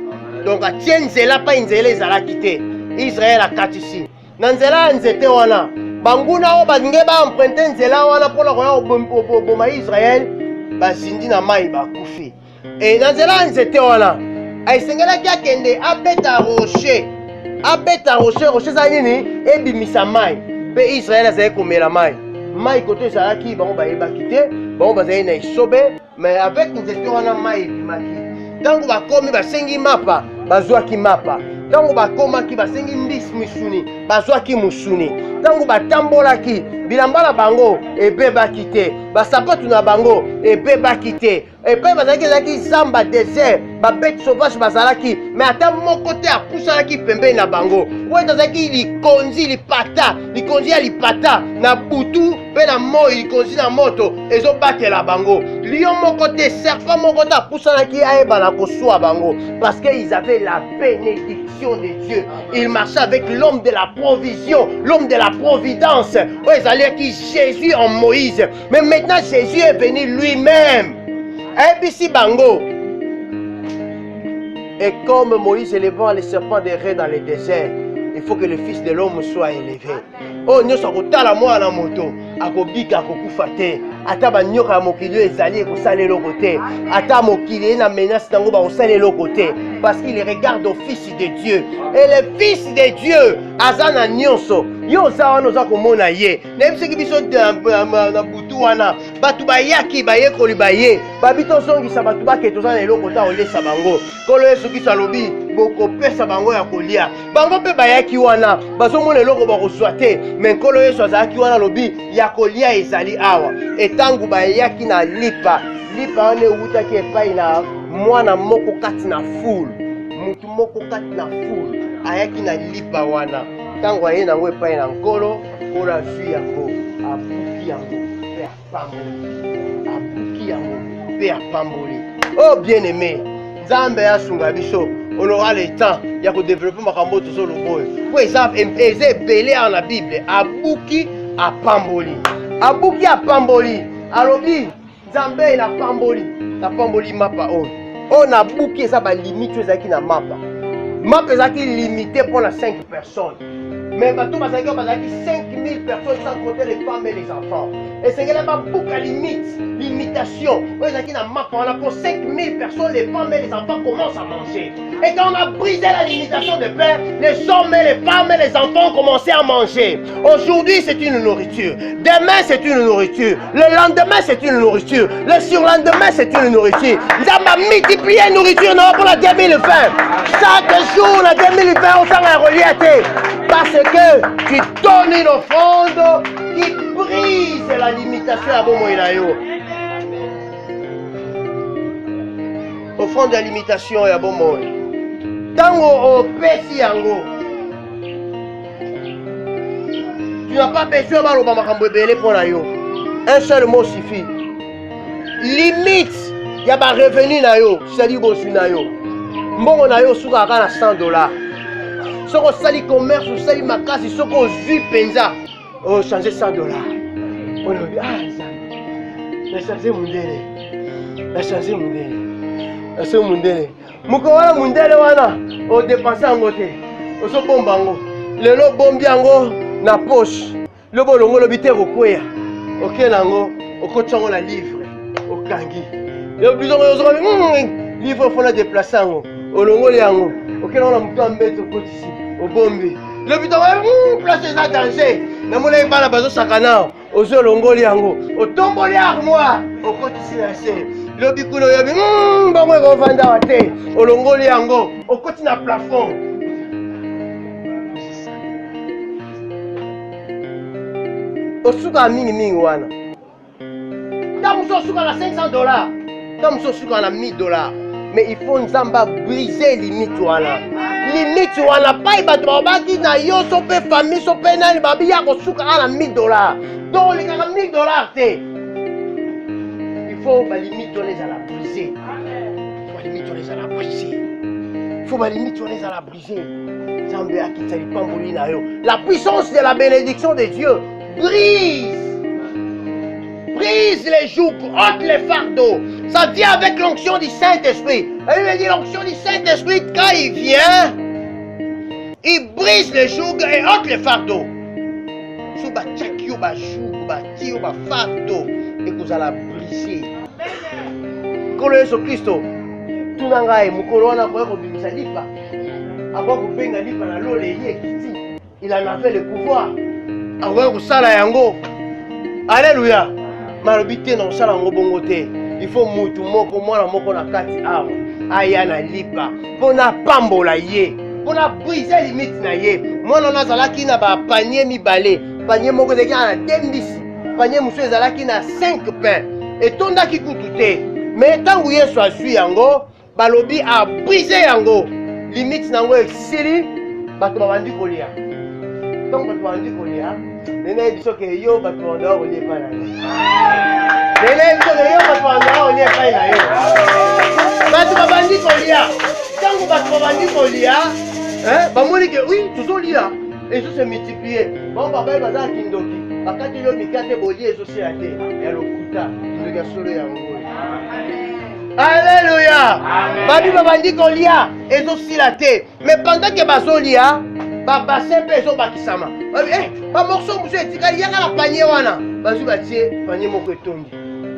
Donc atie nzela pa nzela ezalaki te. Israël akatisi. Na nzela ya nzete wana banguna oyo balingi baemprunte nzela wana mpona koya koboma Israël, bazindi na mai bakufi. E na nzela ya nzete wana ayisengelaki akende abeta rocher. Abeta rocher, rocher eza nini? Ebimisa mai. Mpe Israël azali komela mai. Mai koto ezalaki bango bayebaki te, bango bazali na esobe, mais avec nzete wana mai ebimaki. Ntango bakomi basengi mapa, bazwaki mapa. Ntango bakomaki basengi mbisi misuni, bazwaki musuni. Ntango batambolaki, bilamba na bango ebebaki te, basapatu na bango ebebaki te. Epe bazalaki ezalaki zamba désert, babete sauvage bazalaki, mais ata moko te apusanaki pembeni na bango. Oyo ezalaki likonzi lipata, likonzi ya lipata na butu mpe na moi, likonzi na moto ezobatela bango. Lion moko te, serpent moko te apusanaki ayebana kosua bango, parce qu'ils avaient la bénédiction de Dieu. Ils marchaient avec l'homme de la provision, l'homme de la providence. Oyo ezalaki Jésus en Moïse, mais maintenant Jésus est venu lui-même. ABC Bango. Et comme Moïse élevant les serpents des raies dans le désert, il faut que le Fils de l'homme soit élevé. Oh, nous sommes la moi na moto, akobika akokufa te. Ata ba nyoka mokili ezali ekosala eloko te. Ata mokili na menace nango ba kosala eloko te, parce qu'il regarde au Fils de Dieu. Et le Fils de Dieu azana nyonso. Yo za wana za komona ye. Na biseki biso na butu butu wana batu bayaki bayekoli baye babi tozongisa batu bake toza na eloko ta olesa bango Nkolo Yesu Kristo alobi bokopesa bango ya kolia bango mpe bayaki wana bazomona eloko bakozwa te me Nkolo Yesu azalaki wana alobi ya kolia ezali awa etangu bayaki na lipa wana ewutaki epai na mwana moko kati na fulu mutu moko kati na fulu ayaki na lipa wana ntango aye nango epai na Nkolo Nkolo azwi yango abuki yango mpe apamboli abuki yango mpe apamboli oh bien aimé Nzambe asunga biso on aura le temps ya kodévelopper makambo tozoloba oyo po eza ebele awa na Bible abuki apamboli alobi Nzambe napamboli mapa oyo nabuki eza balimite oyo ezalaki na mapa ezalaki limité pour 5 personnes mais bato bazalaki 5000 personnes sans compter les femmes et les enfants et c'est que là beaucoup à limitation oyo ezalaki na mapa wana pour 5000 personnes les femmes et les enfants commencent à manger et quand on a brisé la limitation de pain les hommes et les femmes et les enfants ont commencé à manger aujourd'hui c'est une nourriture demain c'est une nourriture le lendemain c'est une nourriture le surlendemain c'est une nourriture Nzambe a multiplié la nourriture pour la 2020 chaque jour la 2020 on s'en a relié à terre parce que tu donnes une offrande qui brise la limitation à bon moyen. Offrande de la limitation à bon moyen. Tango au pesi yango. Tu n'as pas besoin de makambo ebele pour na yo. Un seul mot suffit. Limite, il y a un revenu na yo, c'est-à-dire bosu na yo. Mbongo na yo suka kana $100. Soko sali commerce ou sali makasi soko zui penza oh changer $100 on a dit ah ça changer mundele muko wana mundele wana o dépenser ngo te o so bomba ngo lelo bombi yango na poche le bolongo lo bité kokweya OK nango okotsongo na livre okangi le bizongo yo zo livre faut la déplacer ngo olongoli yango OK na muto ambeto kotisi obombi le buto place eza danger namona bana bazosakana ozolongoli yango otomboli armoire okotisi na se lobi kuna oyebi bango ekovanda wa te olongoli yango okoti na plafond osuka mingi wana ta mosu osuka na $500 ta mosu osuka na $1000 mais il faut Nzamba briser limite wana pas bato babaki na yo so pe famille so pe nani babi ya kosuka na $1000 donc les $1000 te il faut ba limite on les a la briser faut ba limite on les a la briser Nzambe akitali pamboli na yo la puissance de la bénédiction de Dieu brise les jougs, ôte les fardeaux. Ça vient avec l'onction du Saint-Esprit. Elle lui dit l'onction du Saint-Esprit, quand il vient, il brise les jougs et ôte les fardeaux. Si vous avez un joug, un fardeau, et que vous allez briser. Nkolo Yesu Kristo, tout le monde il en avait le pouvoir. Alléluia. Malobité non sala ngobongo te. Il faut mutu moko mwana moko na kati awa. Aya na lipa. Pona pambola ye. Pona briser limite na ye. Mwana nazalaki na ba panier mibale. Panier moko de na dembisi. Panier musu ezalaki na 5 pains. Et tonda ki kutu te. Mais tangu Yesu azwi yango, balobi a briser yango. Limite nango exili bato babandi kolia. Donc bato babandi kolia. Nene biso ke yo bato banda kolia pa na yo. Nene biso ke yo bato banda kolia pa na yo. Bato babandi kolia. Tangu bato babandi kolia, bamoni ke oui, tozolia. Et ça se multiplier. Bon papa baza kindoki. Bakati yo mikate bolia ezo se ate. Ya lokuta, ndoka solo ya ngolo. Alléluia. Babi babandi kolia ezo sila te. Mais pendant que bazolia, ba bassin pe ezo bakisama. Ba morceau musu etika yanga na panier wana. Bazu batie panier moko etongi.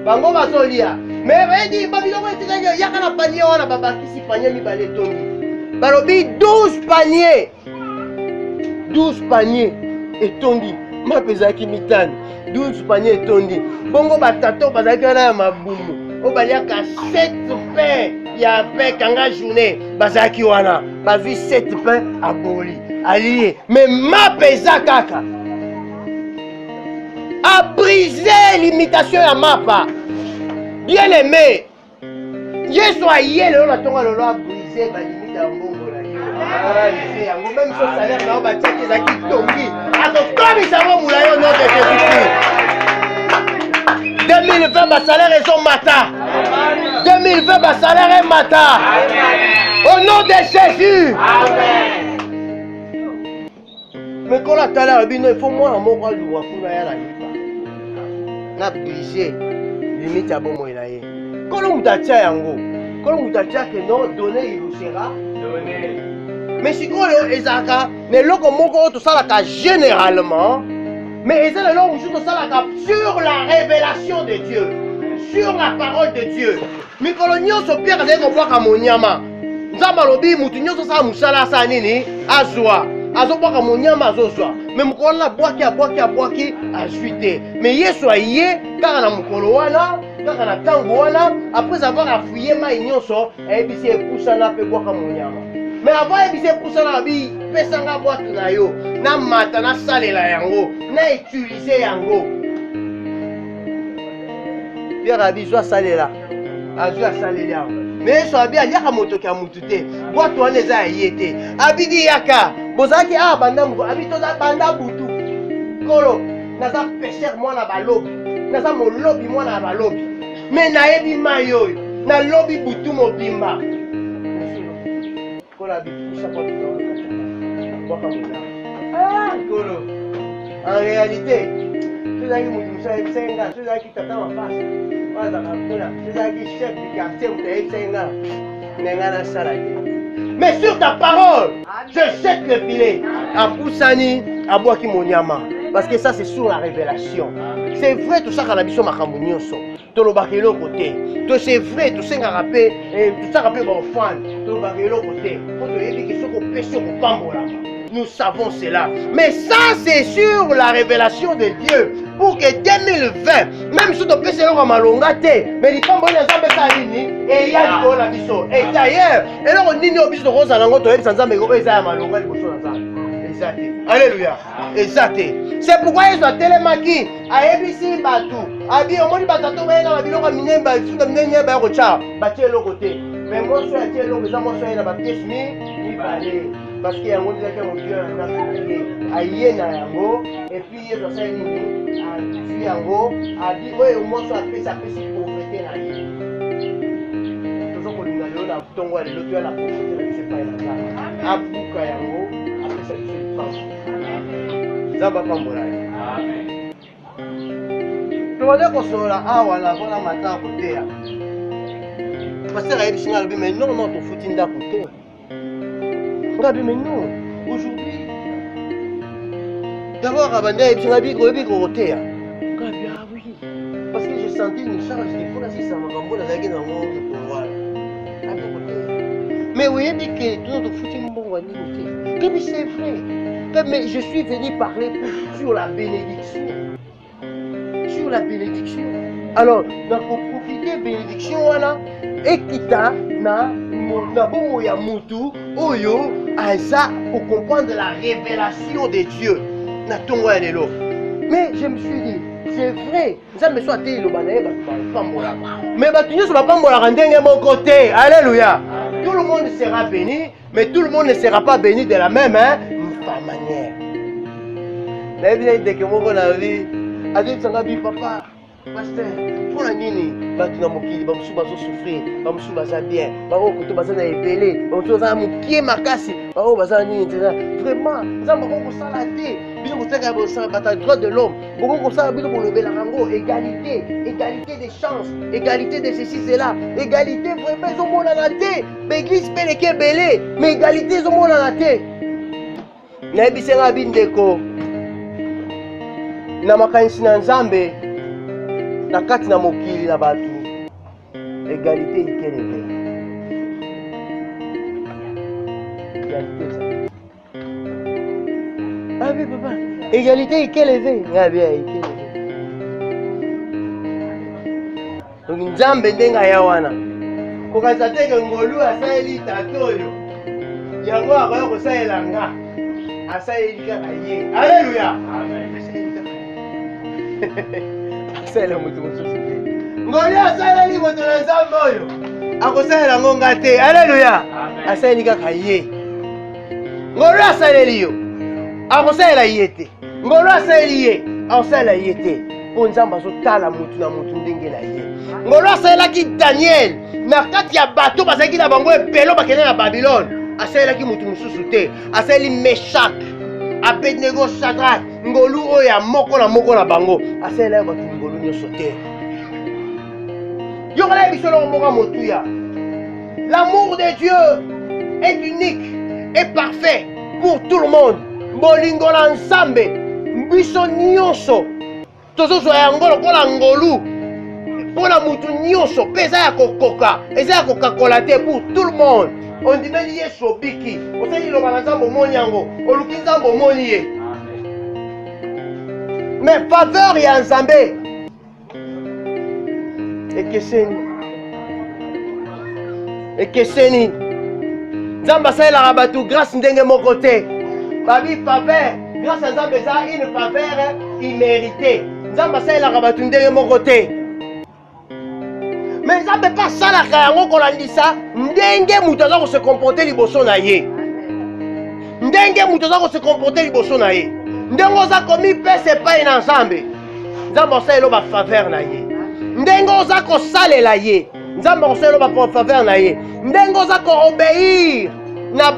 Bango bazolia. Mais bedi babi loko etika yanga na panier wana ba bakisi panier mibale etongi. Balobi 12 paniers. 12 paniers etongi. Ma pesaki mitane. 12 paniers tondi. Bongo batato bazalaki wana ya mabumu. O baliaka 7 pains ya pain kanga journée. Bazalaki wana. Bavi 7 pains aboli. Allié. Mais ma pesa kaka. A brisé l'imitation ya mapa. Bien aimé. Yesu aye lelo na tonga lelo a brisé ba limite ya mbongo la yo. Ah, c'est yango même so salaire na ba tchaki za kitongi. Akokomisa mo mula yo nom de Jésus-Christ. 2020 ba salaire sont mata. 2020 ba salaire est mata. Au nom de Jésus. Amen. Mais quand la talaire bino il faut moi na moko luwa kuna ya la lipa. Na brisé limite ya bomo ila ye. Quand mutatia yango, quand mutatia que non donné il vous sera donné. Mais si quand ezaka, ne loko moko to salaka généralement, mais ezala loko to salaka sur la révélation de Dieu, sur la parole de Dieu. Mikolo nyonso Pierre azali kobwaka monyama. Nzamba lobi mutu nyonso sa musala sa nini azwa. Azobwaka monyama azozwa. Mais mukolo na bwaki azuite. Mais Yesu aye kaka na mukolo wana. Kaka na tango wana, après avoir affouillé ma nyonso, ebisi epusana pe bwaka monyama. Mais avant ebisi epusana bi pesanga boîte na yo, na mata na salela yango, na utiliser yango. Pierre abizwa salela. Azwa salela. Mais so abi aliaka motoki ya mutu te. Boîte wana eza yete. Abidi yaka, bozaki banda mutu, abi toza banda butu. Kolo, naza pêcheur mwana balobi. Naza molobi mwana balobi. Mais naebi mayo na lobi butu mobimba. Kola bikusa kwa Kolo. En réalité, ceux qui m'ont dit ça, ceux qui t'attendent en face. Ceux qui chef du quartier, mais sur ta parole, je jette le filet. À Poussani, à Boaki Monyama. Parce que ça, c'est sur la révélation. C'est vrai, tout ça, qu'on a vu sur ma camonioso. Tout le bakelo côté. Tout c'est vrai, tout ça, qu'on a rappelé, tout ça, rappelé mon fan. Tout le bakelo côté. Faut te dire que ce qu'on pêche sur le pambola. Nous savons cela. Mais ça, c'est sur la révélation de Dieu. Pour que 2020, même si tu peux se rendre à Malongate, mais les pambola, ça peut s'aligner. Et il y a du bon la mission. Et d'ailleurs, et là, on dit, nous, on rose à l'angoto, et sans mais ils à Malongate, ils sont alléluia. Exact. C'est pourquoi ils sont télémaki. ABC Batou. Abi au moins batato ba na biloko minemba suka minenya ba ko cha. Ba tie lo côté. Mais moi so ya tie lo besoin moi so na ba pièce ni balé. Parce que yango ndika mon Dieu na prier. Aye na yango et puis yeso sa ni a tu yango a dit ouais au moins so a fait pauvreté na ye. Toujours ko linga le na tongo le tu la pauvreté na c'est pas là. Abuka yango après ça c'est pas. Zaba pambola. Amen. Tu vas kosola awa na bona mata kotea. Pasteur a dit mais non ton foutu nda kotea. Ngabi mais non. Aujourd'hui d'abord abanda et ngabi kotea. Ngabi ah oui. Parce que j'ai senti une charge il faut la si ça m'a rambo la zaki na ngo pour voir. Abi kotea. Mais oui dit que tout ton foutu mbongo ni kotea. Ngabi c'est vrai. Mais je suis venu parler sur la bénédiction. Sur la bénédiction. Alors, nous avons profité de la bénédiction et quitta na bomo ya mutu oyo aza pour comprendre la révélation de Dieu. Na tongo ya lelo. Mais je me suis dit, c'est vrai. Ça me soit été le banaye pambola. Mais batu nyoso ba pambola ndenge mon côté. Alléluia. Tout le monde sera béni, mais tout le monde ne sera pas béni de la même manière. La vie est que mon avis. Adé Sangabi papa, pasteur, pour la nini, batina mokili, bamusu bazo souffrir, bamusu baza bien, baro koto baza na ébélé, bamusu baza mokie makasi, baro baza nini, vraiment, ça m'a beaucoup salaté, bino koteka bosa bata droit de l'homme, beaucoup ça bino kolobela rango, égalité des chances, égalité de ceci cela, égalité vraiment ils ont mon anaté, l'église peleke belé, mais égalité ils ont mon anaté. Na bisenga bindeko. Na makanisi na nzambe na kati na mokili na batu égalité ikeleke égalité ah oui papa égalité ikeleke ngabi ikeleke donc nzambe ndenge aya wana kokanisa te ke ngolu asaleli tata oyo yango akoya kosalela nga asaleli kaka ye. Alleluya. asalela moto mosusu te. Ngolu asaleli moto na nzambe oyo akosalela ngo nga te. Alleluya. asaleli kaka ye. Ngolu asaleli yo akosalela ye te. Ngolu asaleli ye akosalela ye te. Po nzambe azotala mutu na mutu ndenge na ye. Ngolu asalelaki Daniel na kati ya bato bazalaki na bango ebelo bakende na Babylone. Asalelaki mutu mosusu te. asaleli Meshak, Abednego, Shadrach. Ngolu oyo moko na bango asalelaki bato ngolu nyonso te. Yokola biso longo moko motuya. L'amour de Dieu est unique et parfait pour tout le monde. Bolingo na nzambe biso nyonso tozozwa yango lokola ngolu mpona mutu nyonso mpe eza ya kokoka, eza ya kokakola te pour tout le monde. ondimeli Yesu obiki osali loba na nzambe omoni yango oluki nzambe omoni ye. Mais faveur ya nzambe ekeseni nzambe asalelaka bato grâce ndenge moko te. babi faveur grâce ya nzambe eza une faveur immérité. nzambe asalelaka bato ndenge moko te. Mais nzambe mpe asalaka yango kolandisa ndenge moto aza kose comporte liboso na ye. ndenge moto aza kose comporte liboso na ye. ndenge oza komipesa epai na nzambe nzambe asalela bafaveur na ye. ndenge oza kosalela ye nzambe akosalela bafaveur na ye. ndenge oza koobéir na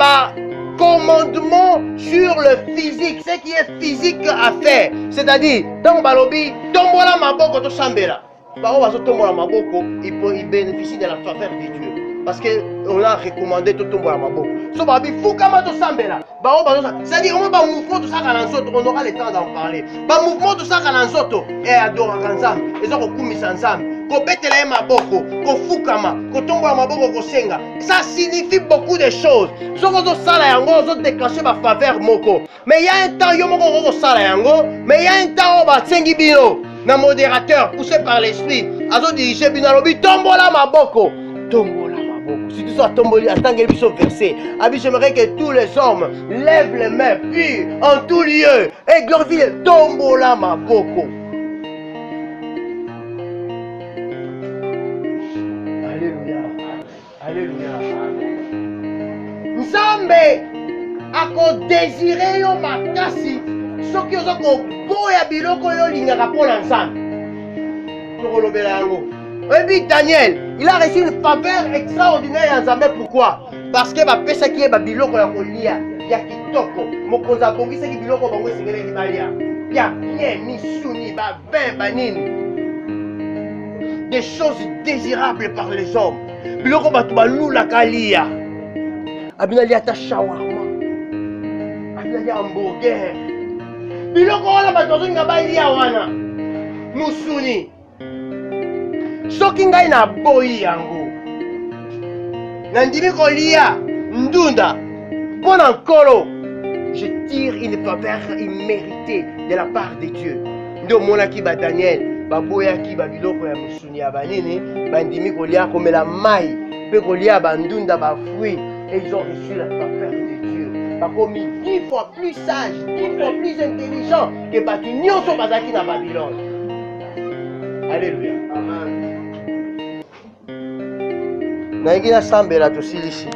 commandement sur le physique, ce qui est physique à faire. C'est-à-dire, dans balobi, tombola maboko to sambela. Baro baso tombola maboko, il bénéficie de la faveur de Dieu. Parce qu'on a recommandé tout tombola maboko. So babi fukama to sambela. Baro baso, c'est-à-dire on va mouvement tout ça dans zoto, on aura le temps d'en parler. Ba mouvement tout ça dans zoto et adora ensemble. Et ça ko kumisa ensemble. Ko betela maboko, ko fukama, ko tombola maboko ko senga. Ça signifie beaucoup de choses. So ko sala yango, zo déclencher ba faveur moko. Mais il y a un temps yo moko ko sala yango, mais il y a un temps ba tsengi bino na modérateur poussé par l'esprit. Azo diriger bino lobi tombola maboko. Tombola maboko. Si tu sois tomboli attendre biso verset. Abi j'aimerais que tous les hommes lèvent les mains puis en tout lieu et glorifient tombola maboko. Alléluia. Nzambe akodésire yo makasi soki oza koboya biloko yo lingaka mpona nzambe. Tokolobela yango. Oyebi Daniel, il a reçu une faveur extraordinaire ya nzambe. Pourquoi? Parce que bapesaki ye babiloko ya kolia ya kitoko. Mokonzi abongisaki biloko bango esengeleli balia ya bien misuni bavin banini. Des choses désirables par les hommes. Biloko bato balulaka lia. Abinali ata shawarma. Abinali hamburger. Biloko wana bato bazolinga balia wana. Musuni. Soki ngai na boyi yango. Nandimi kolia ndunda. Mpona nkolo. Je tire une faveur imméritée de la part de Dieu. Ndo monaki ba Daniel. Baboyaki babiloko ya musuni ya banini bandimi kolia komela mai pe kolia bandunda ba fruits et ils ont reçu la faveur de Dieu. Bakomi 10 fois plus sage, 10 fois plus intelligent que batu nyonso bazaki na Babylone. Alléluia. Amen. Naingi na sambela tosilisi.